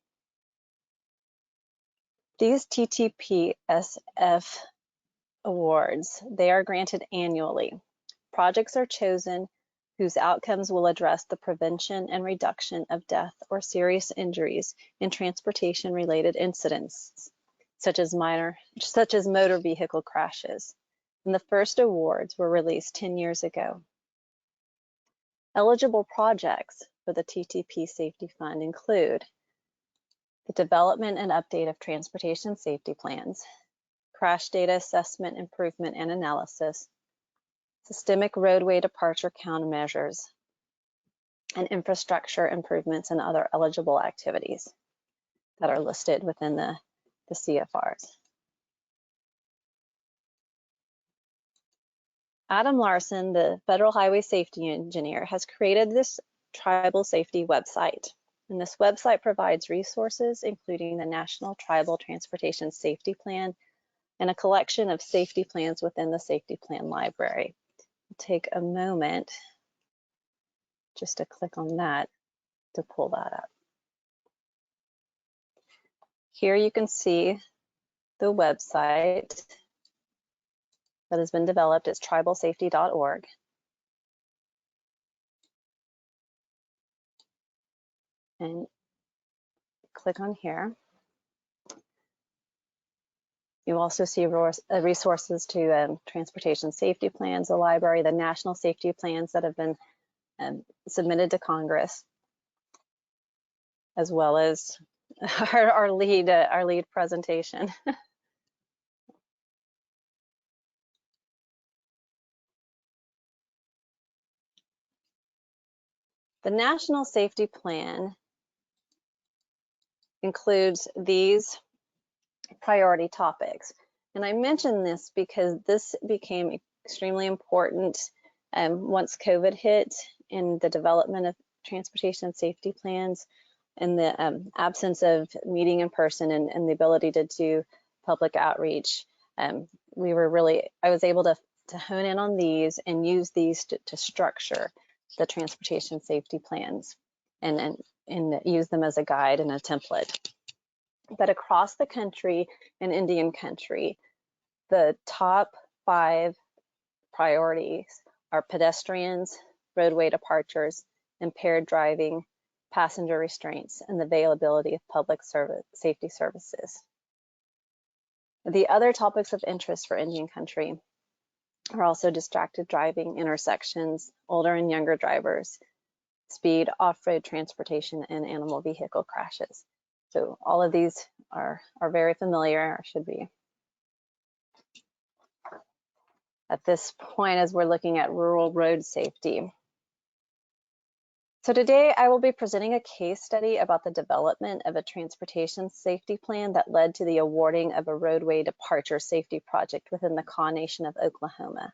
These TTPSF awards, they are granted annually. Projects are chosen whose outcomes will address the prevention and reduction of death or serious injuries in transportation-related incidents, such as motor vehicle crashes. And the first awards were released 10 years ago. Eligible projects for the TTP Safety Fund include the development and update of transportation safety plans, crash data assessment, improvement, and analysis, systemic roadway departure countermeasures, and infrastructure improvements and other eligible activities that are listed within the CFRs. Adam Larson, the Federal Highway Safety Engineer, has created this tribal safety website. And this website provides resources, including the National Tribal Transportation Safety Plan and a collection of safety plans within the Safety Plan Library. I'll take a moment just to click on that to pull that up. Here you can see the website that has been developed. It's tribalsafety.org. And click on here. You also see resources to transportation safety plans, the library, the national safety plans that have been submitted to Congress, as well as our lead presentation. The National Safety Plan includes these priority topics. And I mention this because this became extremely important once COVID hit in the development of transportation safety plans and the absence of meeting in person and the ability to do public outreach. I was able to hone in on these and use these to structure the transportation safety plans and use them as a guide and a template. But across the country and Indian country, the top 5 priorities are pedestrians, roadway departures, impaired driving, passenger restraints, and the availability of public safety services. The other topics of interest for Indian country are also distracted driving, intersections, older and younger drivers, speed, off-road transportation, and animal vehicle crashes. So all of these are very familiar, or should be. At this point, as we're looking at rural road safety. So today I will be presenting a case study about the development of a transportation safety plan that led to the awarding of a roadway departure safety project within the Kaw Nation of Oklahoma.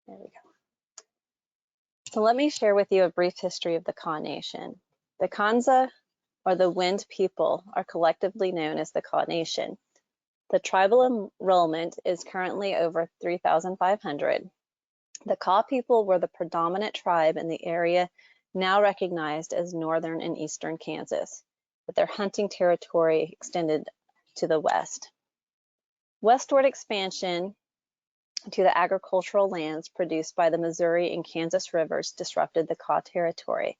There we go. So let me share with you a brief history of the Kaw Nation. The Kanza, or the Wind people, are collectively known as the Kaw Nation. The tribal enrollment is currently over 3,500. The Kaw people were the predominant tribe in the area now recognized as northern and eastern Kansas, but their hunting territory extended to the west. Westward expansion to the agricultural lands produced by the Missouri and Kansas rivers disrupted the Kaw territory.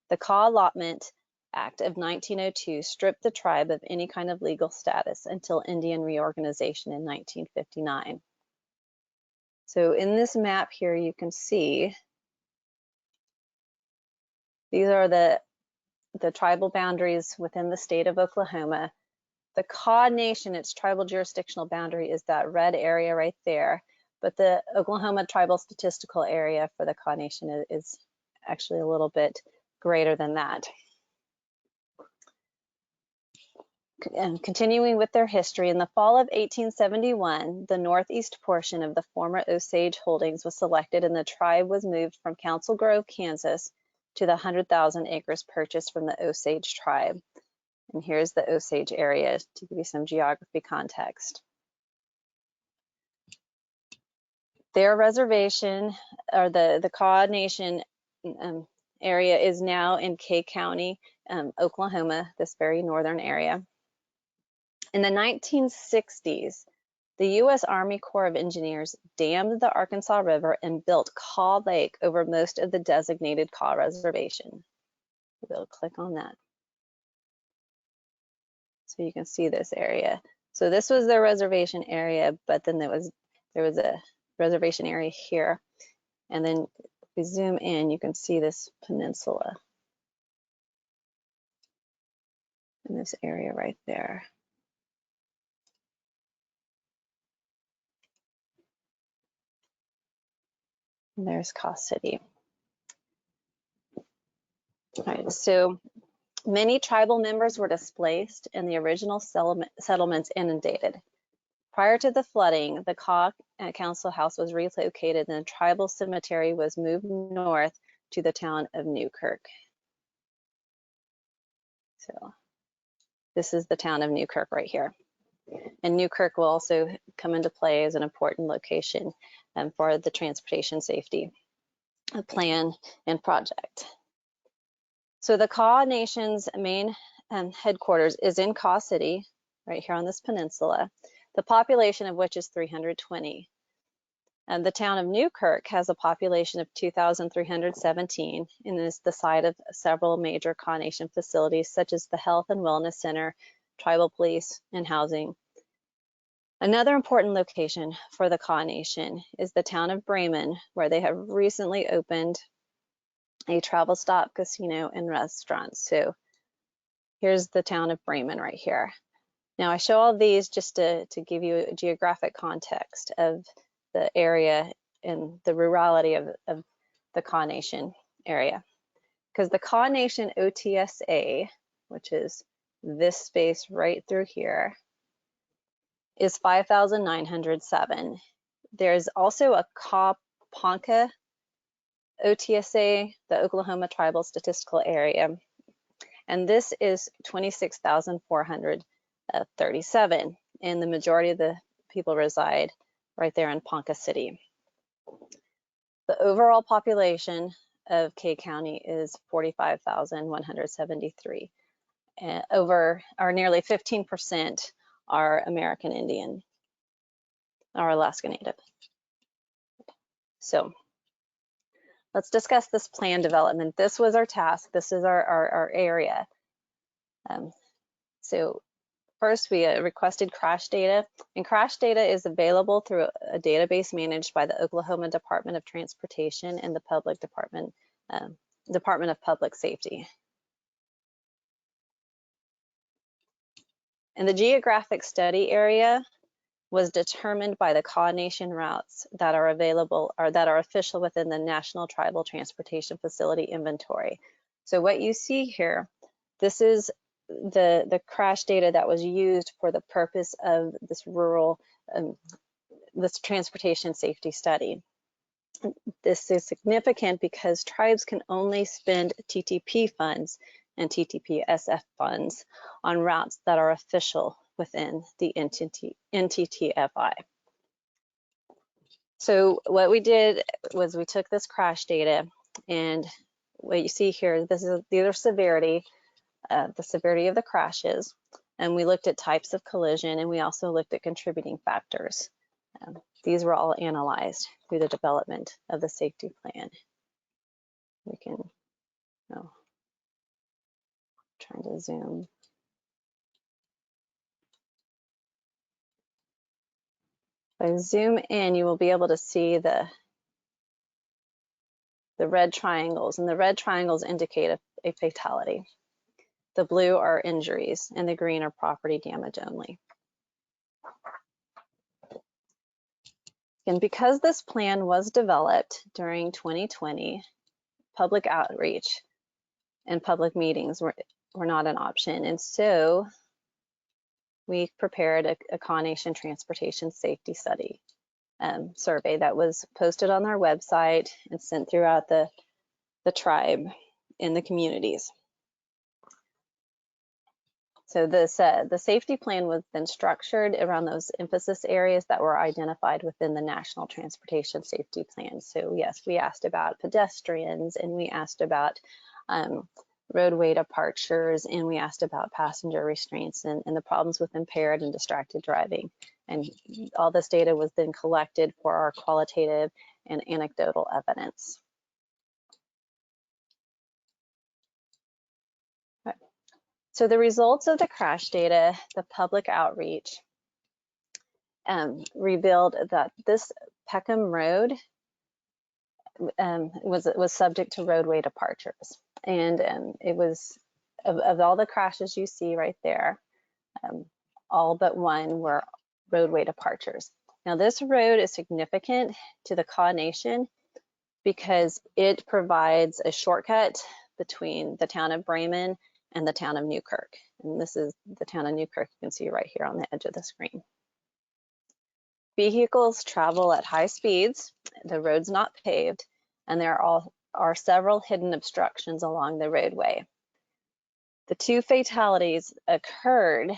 The Kaw Allotment Act of 1902 stripped the tribe of any kind of legal status until Indian reorganization in 1959. So in this map here, you can see these are the tribal boundaries within the state of Oklahoma. The Kaw Nation, its tribal jurisdictional boundary is that red area right there, but the Oklahoma tribal statistical area for the Kaw Nation is actually a little bit greater than that. And continuing with their history, in the fall of 1871, the northeast portion of the former Osage holdings was selected and the tribe was moved from Council Grove, Kansas to the 100,000 acres purchased from the Osage tribe. And here's the Osage area to give you some geography context. Their reservation, or the Kaw Nation area, is now in Kay County, Oklahoma, this very northern area. In the 1960s, the U.S. Army Corps of Engineers dammed the Arkansas River and built Kaw Lake over most of the designated Kaw Reservation. We'll click on that. So you can see this area. So this was their reservation area, but then there was a reservation area here. And then we zoom in, you can see this peninsula in this area right there. And there's Cost City. All right, so many tribal members were displaced and the original settlements inundated. Prior to the flooding, the Kaw Council House was relocated and the tribal cemetery was moved north to the town of Newkirk. So this is the town of Newkirk right here. And Newkirk will also come into play as an important location for the transportation safety plan and project. So the Kaw Nation's main headquarters is in Kaw City, right here on this peninsula, the population of which is 320. And the town of Newkirk has a population of 2,317 and is the site of several major Kaw Nation facilities such as the Health and Wellness Center, Tribal Police, and Housing. Another important location for the Kaw Nation is the town of Bremen, where they have recently opened a travel stop, casino, and restaurant. So here's the town of Bremen right here. Now I show all these just to give you a geographic context of the area and the rurality of the Kaw Nation area. Because the Kaw Nation OTSA, which is this space right through here, is 5,907. There's also a Kaw-Ponca OTSA, the Oklahoma Tribal Statistical Area, and this is 26,437, and the majority of the people reside right there in Ponca City. The overall population of Kay County is 45,173. Nearly 15% are American Indian or Alaska Native. So let's discuss this plan development. This was our task. This is our area. So first we requested crash data, and crash data is available through a database managed by the Oklahoma Department of Transportation and the Department of Public Safety. And the geographic study area was determined by the Kaw Nation routes that are available or that are official within the National Tribal Transportation Facility Inventory. So what you see here, this is the crash data that was used for the purpose of this this transportation safety study. This is significant because tribes can only spend TTP funds and TTP-SF funds on routes that are official within the NTTFI. So what we did was we took this crash data, and what you see here, this is the severity of the crashes, and we looked at types of collision, and we also looked at contributing factors. These were all analyzed through the development of the safety plan. We can, trying to zoom. If I zoom in, you will be able to see the red triangles, and the red triangles indicate a fatality. The blue are injuries, and the green are property damage only. And because this plan was developed during 2020, public outreach and public meetings were not an option. And so we prepared a Kaw Nation Transportation Safety Study survey that was posted on our website and sent throughout the tribe in the communities. So the safety plan was then structured around those emphasis areas that were identified within the National Transportation Safety Plan. So yes, we asked about pedestrians, and we asked about roadway departures, and we asked about passenger restraints and the problems with impaired and distracted driving. And all this data was then collected for our qualitative and anecdotal evidence. So the results of the crash data, the public outreach, revealed that this Peckham Road was subject to roadway departures. And it was, of all the crashes you see right there, all but one were roadway departures. Now this road is significant to the Kaw Nation because it provides a shortcut between the town of Bremen and the town of Newkirk. And this is the town of Newkirk, you can see right here on the edge of the screen. Vehicles travel at high speeds, the road's not paved, and there are several hidden obstructions along the roadway. The two fatalities occurred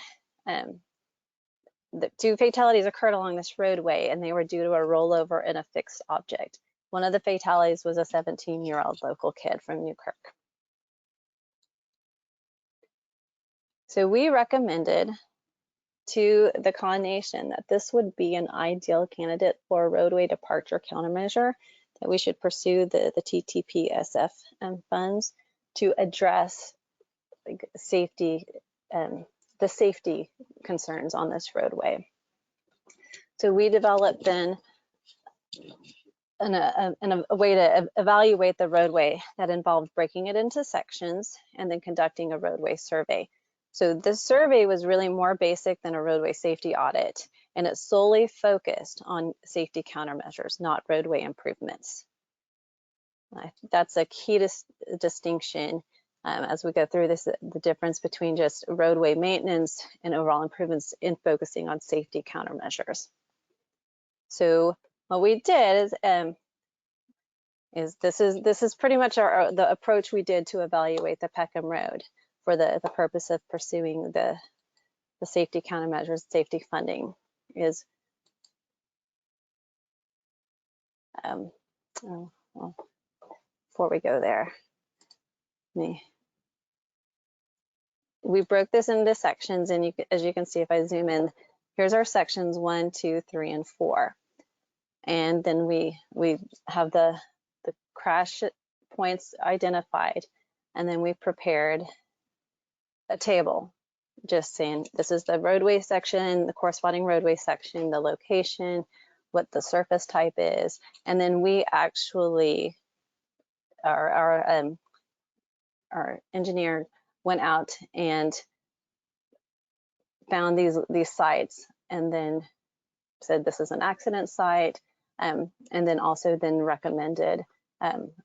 along this roadway, and they were due to a rollover in a fixed object. One of the fatalities was a 17-year-old local kid from Newkirk. So we recommended to the Kaw Nation that this would be an ideal candidate for a roadway departure countermeasure, that we should pursue the TTPSF funds to address safety, the safety concerns on this roadway. So we developed then a way to evaluate the roadway that involved breaking it into sections and then conducting a roadway survey. So this survey was really more basic than a roadway safety audit, and it solely focused on safety countermeasures, not roadway improvements. That's a key distinction as we go through this, the difference between just roadway maintenance and overall improvements in focusing on safety countermeasures. So what we did is this is pretty much the approach we did to evaluate the Peckham Road for the purpose of pursuing the safety countermeasures, safety funding is well, before we go there, we broke this into sections, and as you can see, if I zoom in, here's our sections 1, 2, 3, and 4. And then we have the crash points identified, and then we prepared a table just saying this is the roadway section, the corresponding roadway section, the location, what the surface type is, and then we actually, our engineer went out and found these sites, and then said this is an accident site, and then also recommended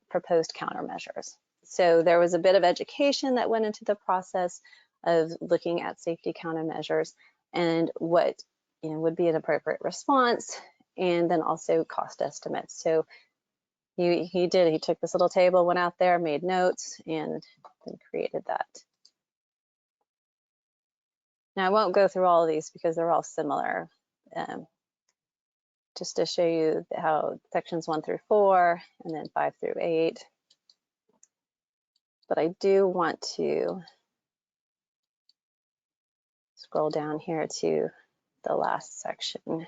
proposed countermeasures. So there was a bit of education that went into the process of looking at safety countermeasures and what would be an appropriate response, and then also cost estimates. So he took this little table, went out there, made notes, and then created that. Now I won't go through all of these because they're all similar. Just to show you how sections 1 through 4 and then 5 through 8. But I do want to scroll down here to the last section.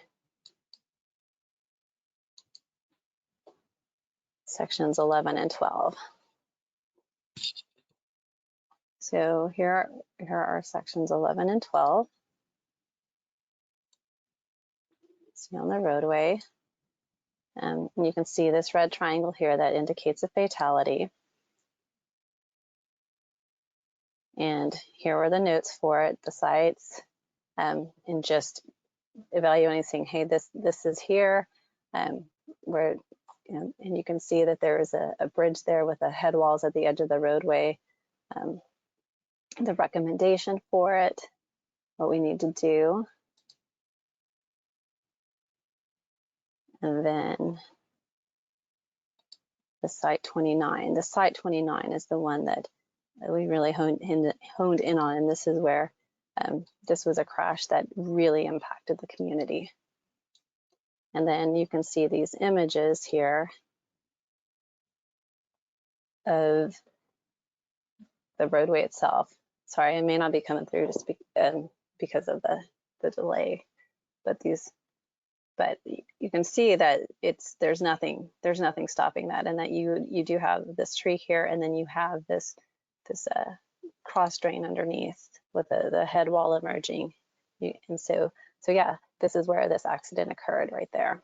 Sections 11 and 12. So here are sections 11 and 12. See on the roadway. And you can see this red triangle here that indicates a fatality. And here were the notes for it, the sites, and just evaluating, saying, hey, this is here, where, and you can see that there is a bridge there with the head walls at the edge of the roadway. The recommendation for it, what we need to do, and then the site 29. The site 29 is the one that we really honed in on, and this is where this was a crash that really impacted the community. And then you can see these images here of the roadway itself. Sorry, I may not be coming through to speak because of the delay, but you can see that there's nothing stopping that, and that you do have this tree here, and then you have this cross drain underneath with the head wall emerging. And so yeah, this is where this accident occurred right there.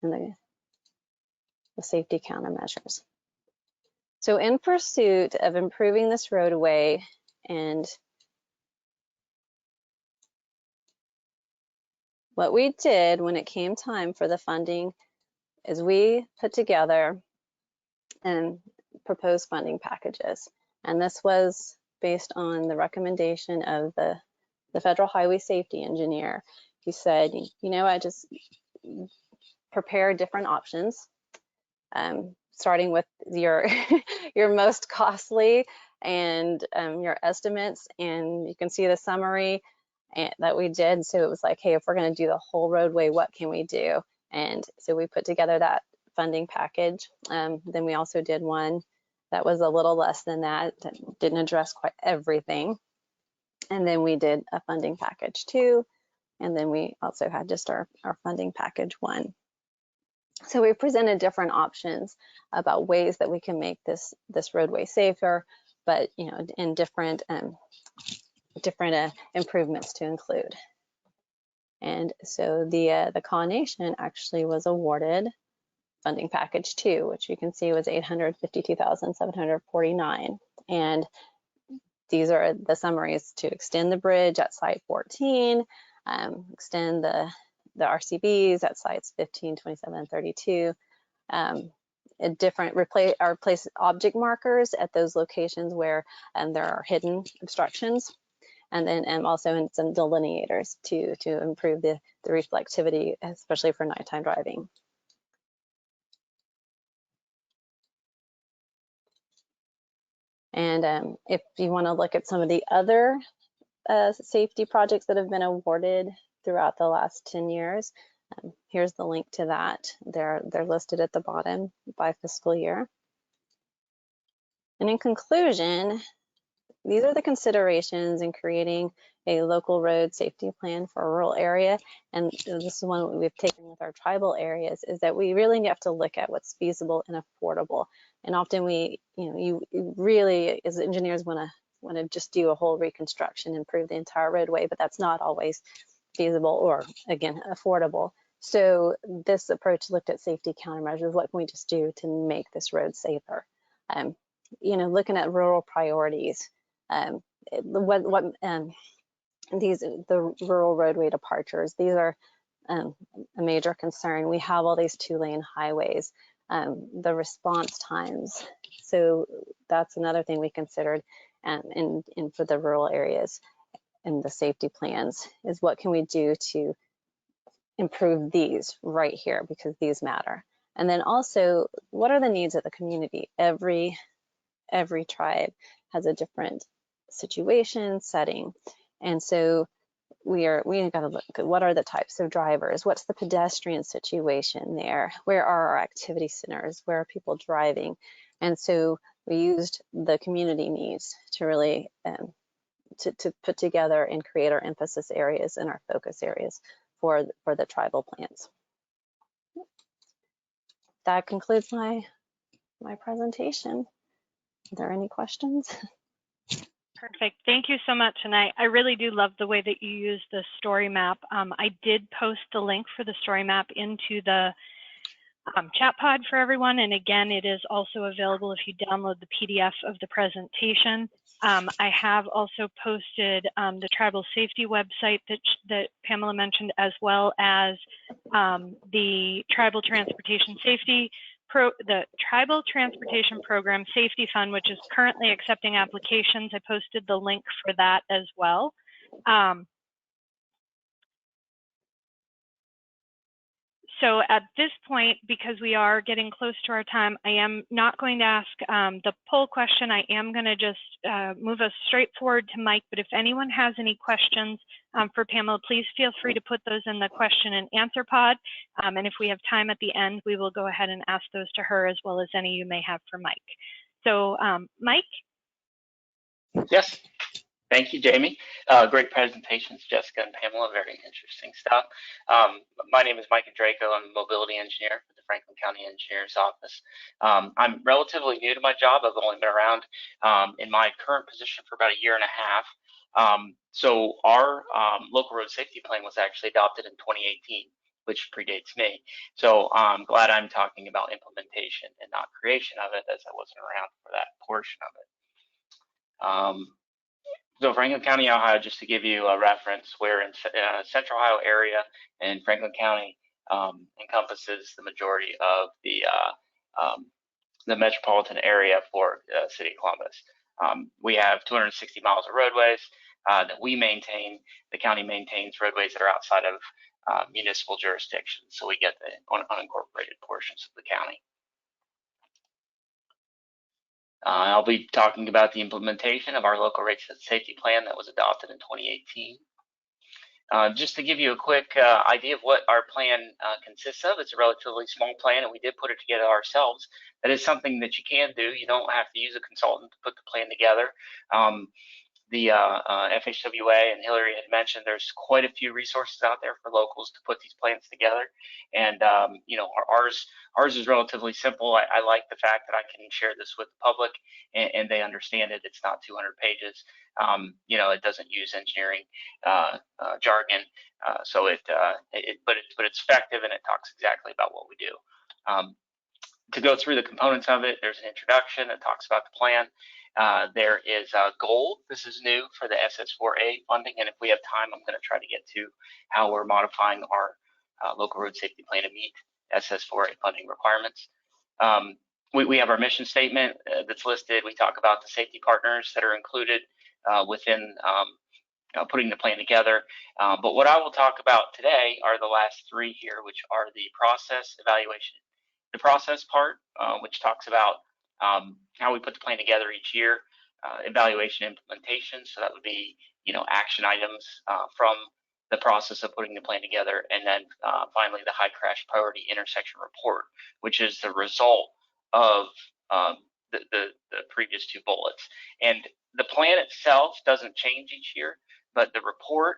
And safety countermeasures. So in pursuit of improving this roadway, and what we did when it came time for the funding is we put together and proposed funding packages. And this was based on the recommendation of the Federal Highway Safety Engineer. He said, you know, I just prepare different options, starting with your your most costly and your estimates, and you can see the summary that we did. So it was like, hey, if we're going to do the whole roadway, what can we do? And so we put together that funding package. Then we also did one that was a little less than that didn't address quite everything. And then we did a funding package 2. And then we also had just our funding package 1. So we presented different options about ways that we can make this roadway safer, but you know, in different improvements to include. And so the Kaw Nation actually was awarded funding package 2, which you can see was $852,749. And these are the summaries: to extend the bridge at site 14, extend the RCBs at sites 15, 27, and 32, replace object markers at those locations where there are hidden obstructions, and then also in some delineators to improve the reflectivity, especially for nighttime driving. And if you want to look at some of the other safety projects that have been awarded throughout the last 10 years, here's the link to that. They're listed at the bottom by fiscal year. And in conclusion, these are the considerations in creating a local road safety plan for a rural area. And this is one we've taken with our tribal areas, is that we really have to look at what's feasible and affordable. And often we, you really, as engineers, want to just do a whole reconstruction, improve the entire roadway, but that's not always feasible or, again, affordable. So this approach looked at safety countermeasures. What can we just do to make this road safer? Looking at rural priorities. The rural roadway departures, these are a major concern. We have all these 2-lane highways, the response times. So that's another thing we considered for the rural areas and the safety plans, is what can we do to improve these right here, because these matter. And then also, what are the needs of the community? Every tribe has a different situation, setting. And so we got to look at what are the types of drivers, what's the pedestrian situation there, where are our activity centers, where are people driving? And so we used the community needs to really to put together and create our emphasis areas and our focus areas for the tribal plans. That concludes my presentation. Are there any questions? Perfect. Thank you so much. And I really do love the way that you use the story map. I did post the link for the story map into the chat pod for everyone. And again, it is also available if you download the PDF of the presentation. I have also posted the tribal safety website that Pamela mentioned, as well as the Tribal Transportation Program Safety Fund, which is currently accepting applications. I posted the link for that as well. So at this point, because we are getting close to our time, I am not going to ask the poll question. I am going to just move us straight forward to Mike. But if anyone has any questions for Pamela, please feel free to put those in the question and answer pod. And if we have time at the end, we will go ahead and ask those to her, as well as any you may have for Mike. So Mike? Yes. Thank you, Jamie. Great presentations, Jessica and Pamela. Very interesting stuff. My name is Mike Draco. I'm a mobility engineer for the Franklin County Engineer's Office. I'm relatively new to my job. I've only been around in my current position for about 1.5 years. So our local road safety plan was actually adopted in 2018. which predates me. So I'm glad I'm talking about implementation and not creation of it, as I wasn't around for that portion of it. So Franklin County, Ohio, just to give you a reference, we're in Central Ohio area, and Franklin County encompasses the majority of the metropolitan area for the city of Columbus. We have 260 miles of roadways that we maintain. The county maintains roadways that are outside of municipal jurisdictions, so we get the unincorporated portions of the county. I'll be talking about the implementation of our local rate safety plan that was adopted in 2018. Just to give you a quick idea of what our plan consists of, it's a relatively small plan, and we did put it together ourselves. That is something that you can do. You don't have to use a consultant to put the plan together. The FHWA and Hillary had mentioned there's quite a few resources out there for locals to put these plans together, and you know, ours is relatively simple. I like the fact that I can share this with the public and they understand it. It's not 200 pages. You know, it doesn't use engineering jargon, but it's effective, and it talks exactly about what we do. To go through the components of it, there's an introduction that talks about the plan. There is a goal. This is new for the SS4A funding, and if we have time, I'm going to try to get to how we're modifying our local road safety plan to meet SS4A funding requirements. We have our mission statement that's listed. We talk about the safety partners that are included within putting the plan together. But what I will talk about today are the last three here, which are the process, evaluation, the process part, which talks about how we put the plan together each year, evaluation, implementation. So that would be, you know, action items from the process of putting the plan together, and then finally the high crash priority intersection report, which is the result of the previous two bullets. And the plan itself doesn't change each year, but the report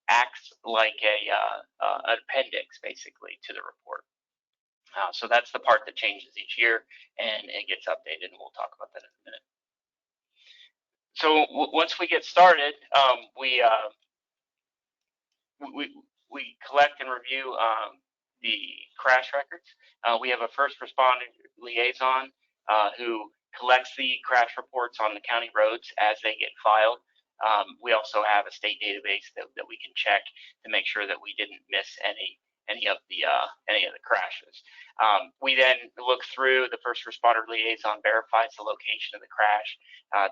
acts like an appendix, basically, to the report. So that's the part that changes each year, and it gets updated, and we'll talk about that in a minute. So once we get started, we collect and review the crash records. We have a first responder liaison who collects the crash reports on the county roads as they get filed. We also have a state database that we can check to make sure that we didn't miss any of the crashes. We then look through. The first responder liaison verifies the location of the crash,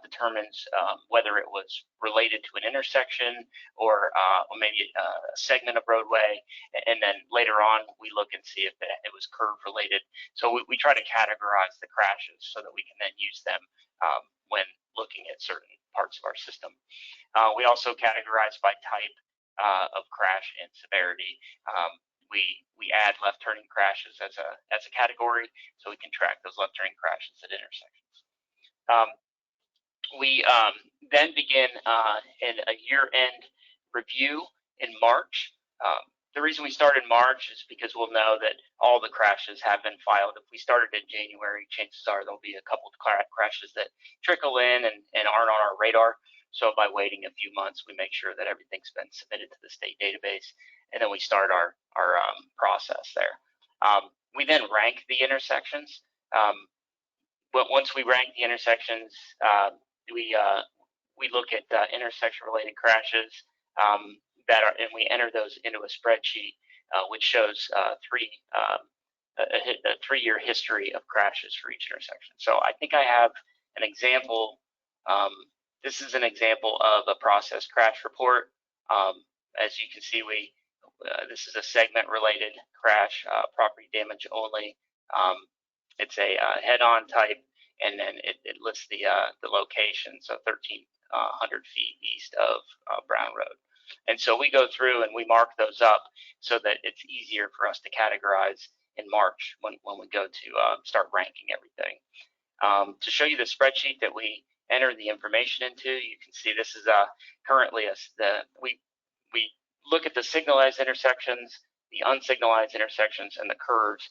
determines whether it was related to an intersection or maybe a segment of roadway, and then later on we look and see if it was curve related. So we try to categorize the crashes so that we can then use them when looking at certain parts of our system. We also categorize by type of crash and severity. We add left turning crashes as a category, so we can track those left turning crashes at intersections. We then begin in a year-end review in March. The reason we start in March is because we'll know that all the crashes have been filed. If we started in January, chances are there'll be a couple of crashes that trickle in and aren't on our radar. So by waiting a few months, we make sure that everything's been submitted to the state database, and then we start our process there. We then rank the intersections. But once we rank the intersections, we look at intersection-related crashes and we enter those into a spreadsheet, which shows a three-year history of crashes for each intersection. So I think I have an example. This is an example of a process crash report. As you can see, this is a segment-related crash, property damage only. It's a head-on type, and then it lists the location, so 1,300 feet east of Brown Road. And so we go through and we mark those up so that it's easier for us to categorize in March when we go to start ranking everything. To show you the spreadsheet that we enter the information into, you can see this is currently we look at the signalized intersections, the unsignalized intersections, and the curves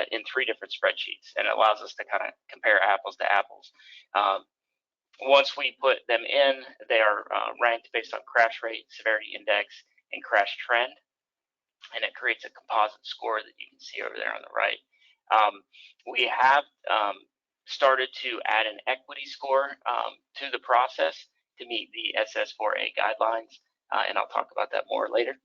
in three different spreadsheets, and it allows us to kind of compare apples to apples. Once we put them in, they are ranked based on crash rate, severity index, and crash trend. and it creates a composite score that you can see over there on the right. We have started to add an equity score to the process to meet the SS4A guidelines, and I'll talk about that more later.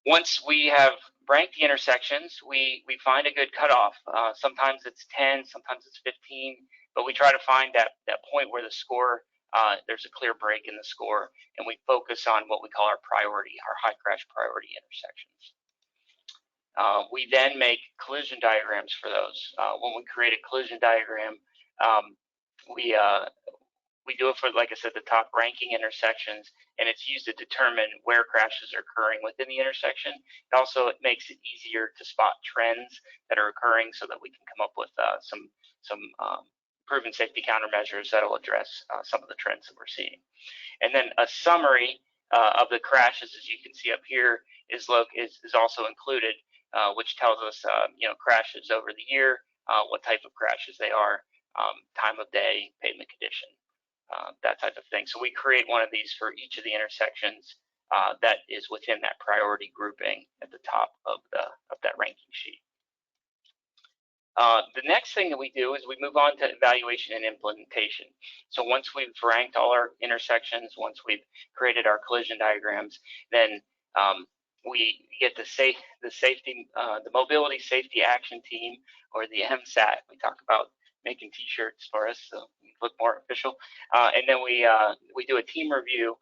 Once we have ranked the intersections, we find a good cutoff. Sometimes it's 10, sometimes it's 15, but we try to find that point where the score, there's a clear break in the score, and we focus on what we call our priority, our high crash priority intersections. We then make collision diagrams for those. When we create a collision diagram, we do it for, like I said, the top ranking intersections, and it's used to determine where crashes are occurring within the intersection. It also makes it easier to spot trends that are occurring so that we can come up with some proven safety countermeasures that will address some of the trends that we're seeing. And then a summary of the crashes, as you can see up here, is also included, which tells us crashes over the year, what type of crashes they are, time of day, pavement condition, that type of thing. So we create one of these for each of the intersections that is within that priority grouping at the top of that ranking sheet. The next thing that we do is we move on to evaluation and implementation. So once we've ranked all our intersections, once we've created our collision diagrams, then we get the Mobility Safety Action Team, or the MSAT. We talk about making T-shirts for us, so we look more official. And then we do a team review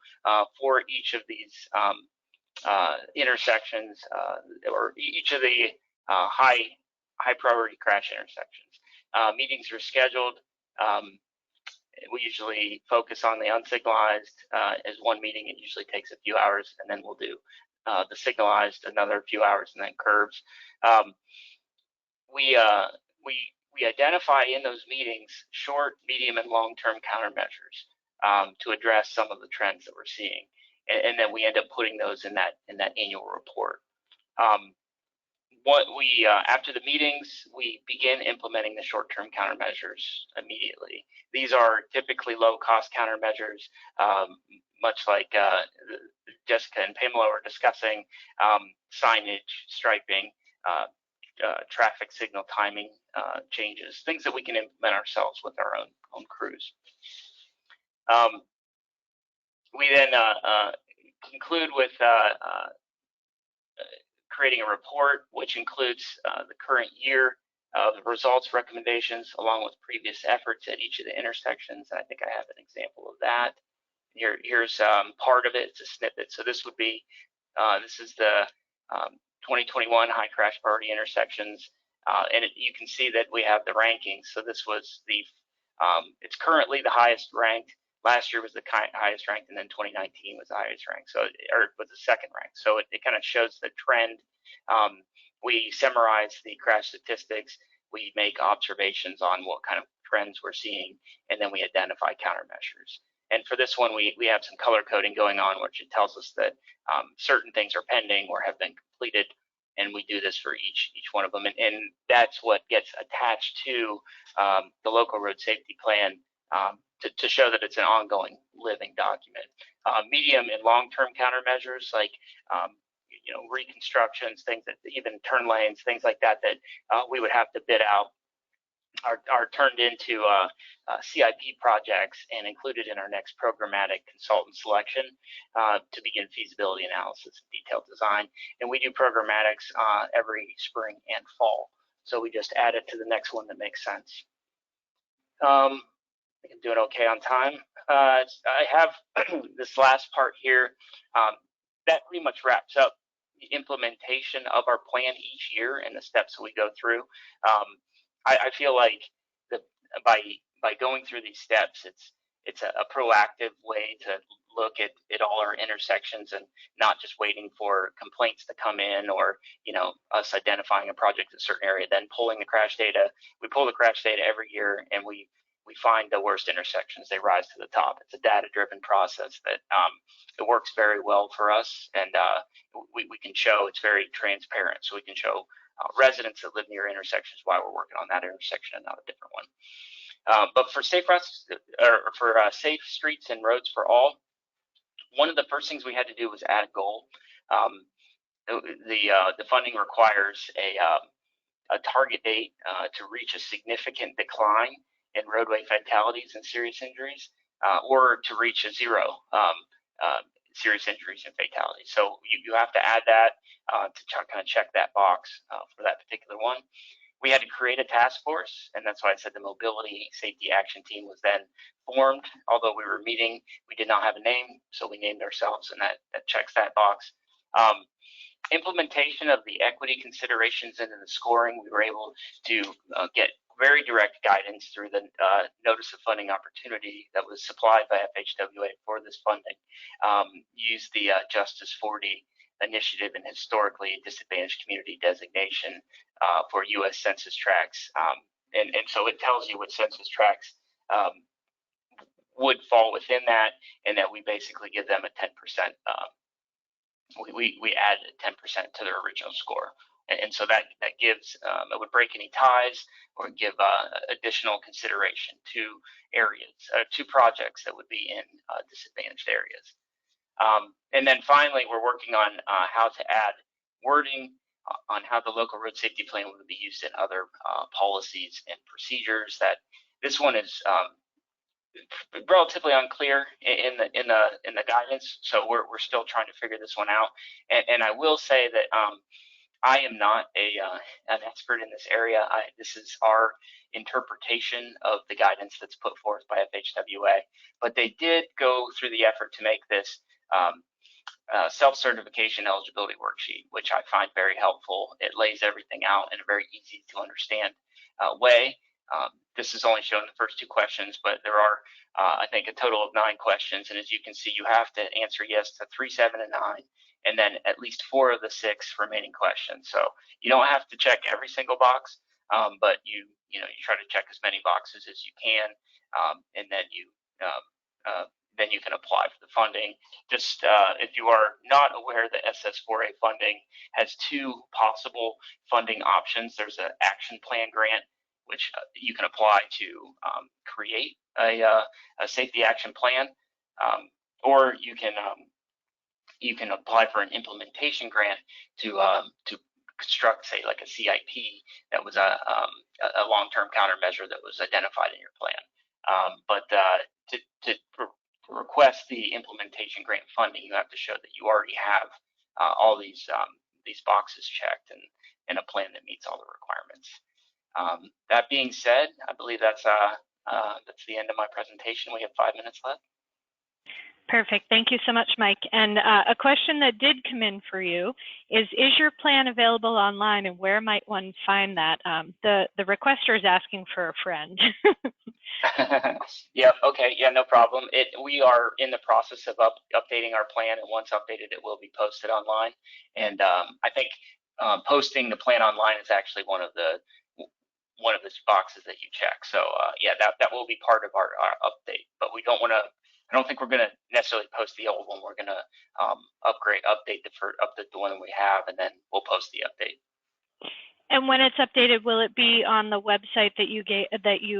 for each of these intersections, or each of the high priority crash intersections. Meetings are scheduled. We usually focus on the unsignalized as one meeting. It usually takes a few hours, and then we'll do the signalized another few hours, and then curbs. We identify in those meetings short, medium, and long-term countermeasures to address some of the trends that we're seeing, and then we end up putting those in that annual report. After the meetings, we begin implementing the short-term countermeasures immediately. These are typically low-cost countermeasures, much like Jessica and Pamela were discussing, signage, striping, traffic signal timing changes, things that we can implement ourselves with our own crews. We then conclude with creating a report, which includes the current year of results, recommendations, along with previous efforts at each of the intersections. And I think I have an example of that. Here's part of it. It's a snippet. So this would be, this is the 2021 high crash priority intersections. And you can see that we have the rankings. So this was it's currently the highest ranked. Last year was the highest ranked, and then 2019 was the highest ranked, or was the second ranked. So it kind of shows the trend. We summarize the crash statistics. We make observations on what kind of trends we're seeing, and then we identify countermeasures. And for this one, we have some color coding going on, which it tells us that certain things are pending or have been completed, and we do this for each one of them. And that's what gets attached to the local road safety plan to show that it's an ongoing living document. Medium and long-term countermeasures like reconstructions, things that even turn lanes, things like that we would have to bid out are turned into CIP projects and included in our next programmatic consultant selection to begin feasibility analysis and detailed design. And we do programmatics every spring and fall. So we just add it to the next one that makes sense. I think I'm doing okay on time. I have this last part here. That pretty much wraps up the implementation of our plan each year and the steps that we go through. I feel like by going through these steps, it's a proactive way to look at all our intersections and not just waiting for complaints to come in or us identifying a project in a certain area, then pulling the crash data. We pull the crash data every year, and we find the worst intersections. They rise to the top. It's a data-driven process that it works very well for us, and we can show it's very transparent. So we can show residents that live near intersections why we're working on that intersection and not a different one. But for safe safe streets and roads for all, one of the first things we had to do was add a goal. the funding requires a target date to reach a significant decline in roadway fatalities and serious injuries, or to reach a zero serious injuries and fatalities. So you have to add that to kind of check that box for that particular one. We had to create a task force, and that's why I said the Mobility Safety Action Team was then formed. Although we were meeting, we did not have a name, so we named ourselves, and that checks that box. Implementation of the equity considerations into the scoring, we were able to get very direct guidance through the Notice of Funding Opportunity that was supplied by FHWA for this funding. Used the Justice 40 initiative and historically disadvantaged community designation for U.S. Census tracts. And so it tells you what census tracts would fall within that, and that we basically give them a 10%. We add 10% to their original score. And so that gives, it would break any ties or give additional consideration to areas, to projects that would be in disadvantaged areas. And then finally, we're working on how to add wording on how the local road safety plan would be used in other policies and procedures. That this one is relatively unclear in the guidance, so we're still trying to figure this one out. And I will say that I am not an expert in this area. This is our interpretation of the guidance that's put forth by FHWA, but they did go through the effort to make this self-certification eligibility worksheet, which I find very helpful. It lays everything out in a very easy to understand way. This is only showing the first 2 questions, but there are, I think, a total of 9 questions. And as you can see, you have to answer yes to 3, 7, and 9, and then at least 4 of the 6 remaining questions. So you don't have to check every single box, but you try to check as many boxes as you can, and then you can apply for the funding. Just if you are not aware, the SS4A funding has 2 possible funding options. There's an action plan grant, which you can apply to create a safety action plan, or you can apply for an implementation grant to construct, say, like a CIP that was a long-term countermeasure that was identified in your plan. But to request the implementation grant funding, you have to show that you already have all these boxes checked and a plan that meets all the requirements. That being said, I believe that's the end of my presentation. We have 5 minutes left. Perfect. Thank you so much, Mike. And a question that did come in for you is your plan available online, and where might one find that? The requester is asking for a friend. Yeah, okay, yeah, no problem. We are in the process of updating our plan, and once updated, it will be posted online. And I think posting the plan online is actually one of the boxes that you check. So yeah, that will be part of our update, but we don't want to. I don't think we're going to necessarily post the old one. We're going to update the one we have, and then we'll post the update. And when it's updated, will it be on the website that you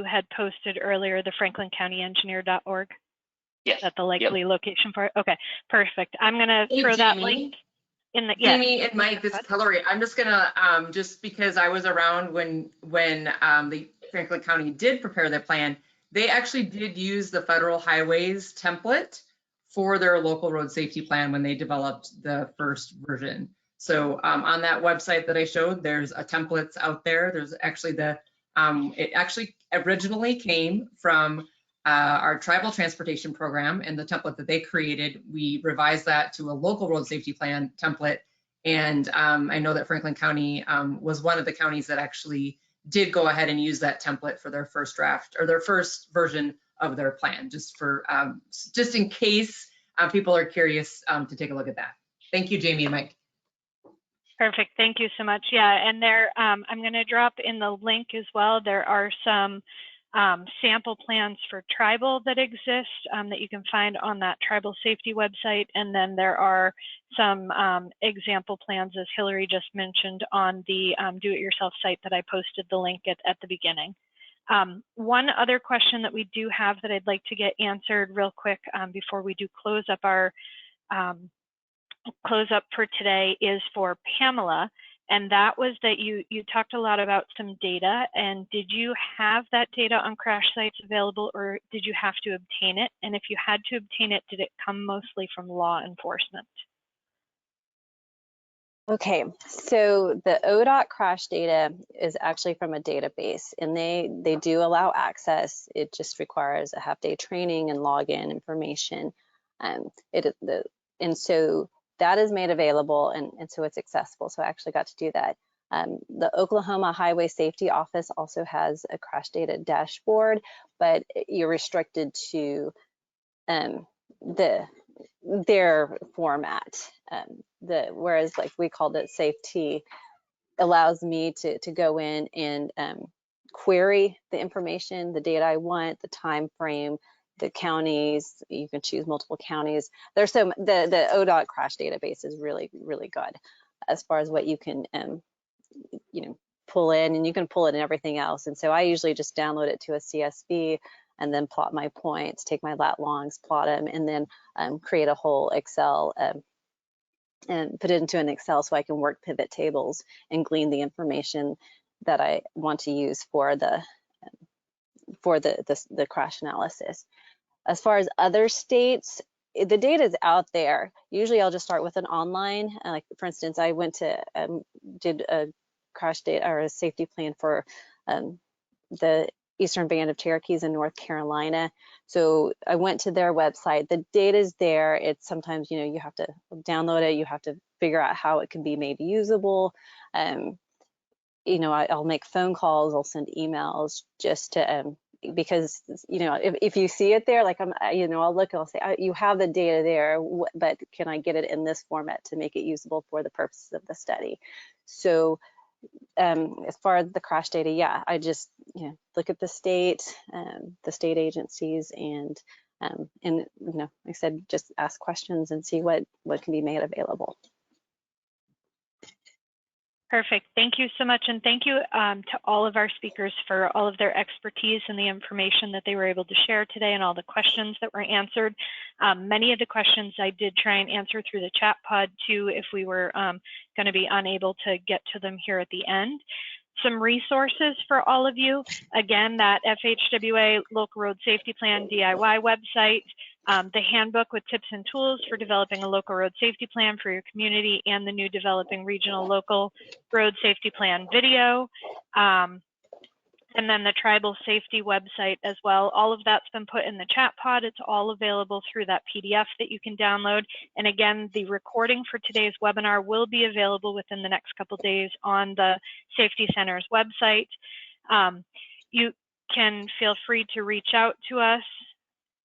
had posted earlier, the franklincountyengineer.org? Yes. Is that the likely location for it? Okay, perfect. I'm going to throw that link in the. Jamie and Mike, this is Hillary. I'm just going to just because I was around when the Franklin County did prepare their plan. They actually did use the Federal Highways template for their local road safety plan when they developed the first version. So on that website that I showed, there's a template out there. There's actually it actually originally came from our tribal transportation program, and the template that they created, we revised that to a local road safety plan template. And I know that Franklin County was one of the counties that actually did go ahead and use that template for their first draft or their first version of their plan, just in case people are curious to take a look at that. Thank you, Jamie and Mike. Perfect. Thank you so much. Yeah, and there, I'm going to drop in the link as well. There are some sample plans for tribal that exist that you can find on that tribal safety website. And then there are some example plans, as Hillary just mentioned, on the do-it-yourself site that I posted the link at the beginning. One other question that we do have that I'd like to get answered real quick before we do close up our close up for today is for Pamela. And that was that you talked a lot about some data, and did you have that data on crash sites available, or did you have to obtain it? And if you had to obtain it, did it come mostly from law enforcement? Okay, so the ODOT crash data is actually from a database, and they do allow access. It just requires a half-day training and login information. And so that is made available, and so it's accessible. So I actually got to do that. The Oklahoma Highway Safety Office also has a crash data dashboard, but you're restricted to their format. Whereas like we called it SafeT, allows me to go in and query the information, the data I want, the time frame, the counties. You can choose multiple counties. There's the ODOT crash database is really, really good as far as what you can pull in, and you can pull it in everything else. And so I usually just download it to a CSV and then plot my points, take my lat longs, plot them, and then create a whole Excel and put it into an Excel so I can work pivot tables and glean the information that I want to use for the crash analysis. As far as other states, the data is out there. Usually I'll just start with an online, like for instance, I went to, did a crash data or a safety plan for the Eastern Band of Cherokees in North Carolina. So I went to their website. The data's there. It's sometimes, you have to download it. You have to figure out how it can be made usable. I'll make phone calls. I'll send emails just to, because, if you see it there, like I'll look and I'll say, you have the data there, but can I get it in this format to make it usable for the purposes of the study? So as far as the crash data, yeah, I just look at the state agencies, and like I said, just ask questions and see what can be made available. Perfect. Thank you so much. And thank you to all of our speakers for all of their expertise and the information that they were able to share today, and all the questions that were answered. Many of the questions I did try and answer through the chat pod too, if we were going to be unable to get to them here at the end. Some resources for all of you. Again, that FHWA Local Road Safety Plan DIY website, the handbook with tips and tools for developing a local road safety plan for your community, and the new Developing Regional Local Road Safety Plan video, and then the Tribal Safety website as well. All of that's been put in the chat pod. It's all available through that PDF that you can download. And again, the recording for today's webinar will be available within the next couple days on the Safety Center's website. You can feel free to reach out to us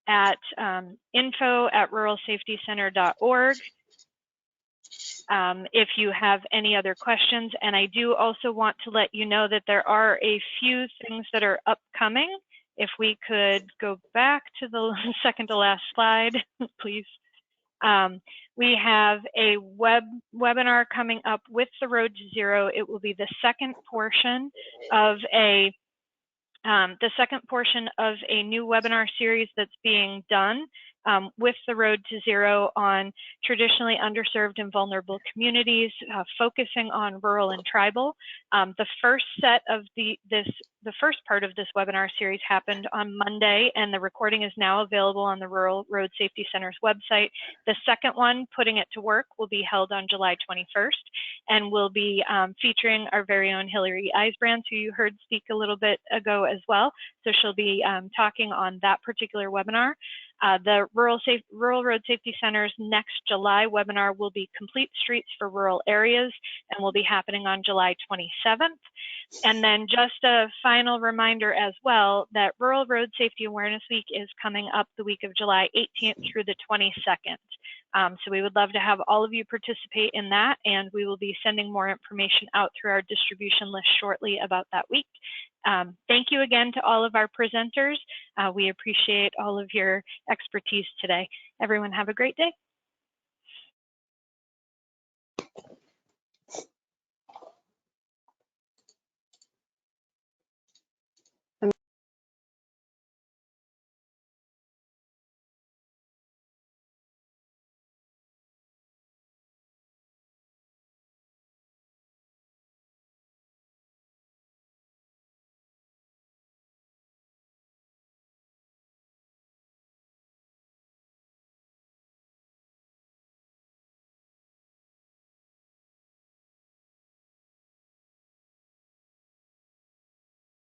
at info@ruralsafetycenter.org if you have any other questions. And I do also want to let you know that there are a few things that are upcoming. If we could go back to the second to last slide, please. We have a webinar coming up with the Road to Zero. It will be the second portion of a new webinar series that's being done with the Road to Zero on traditionally underserved and vulnerable communities, focusing on rural and tribal. The first set of the first part of this webinar series happened on Monday, and the recording is now available on the Rural Road Safety Center's website. The second one, Putting It to Work, will be held on July 21st, and will be featuring our very own Hillary Eisbrands, who you heard speak a little bit ago as well. So she'll be talking on that particular webinar. The Rural Road Safety Center's next July webinar will be Complete Streets for Rural Areas, and will be happening on July 27th. And then just a final reminder as well that Rural Road Safety Awareness Week is coming up the week of July 18th through the 22nd. So we would love to have all of you participate in that, and we will be sending more information out through our distribution list shortly about that week. Thank you again to all of our presenters. We appreciate all of your expertise today. Everyone have a great day.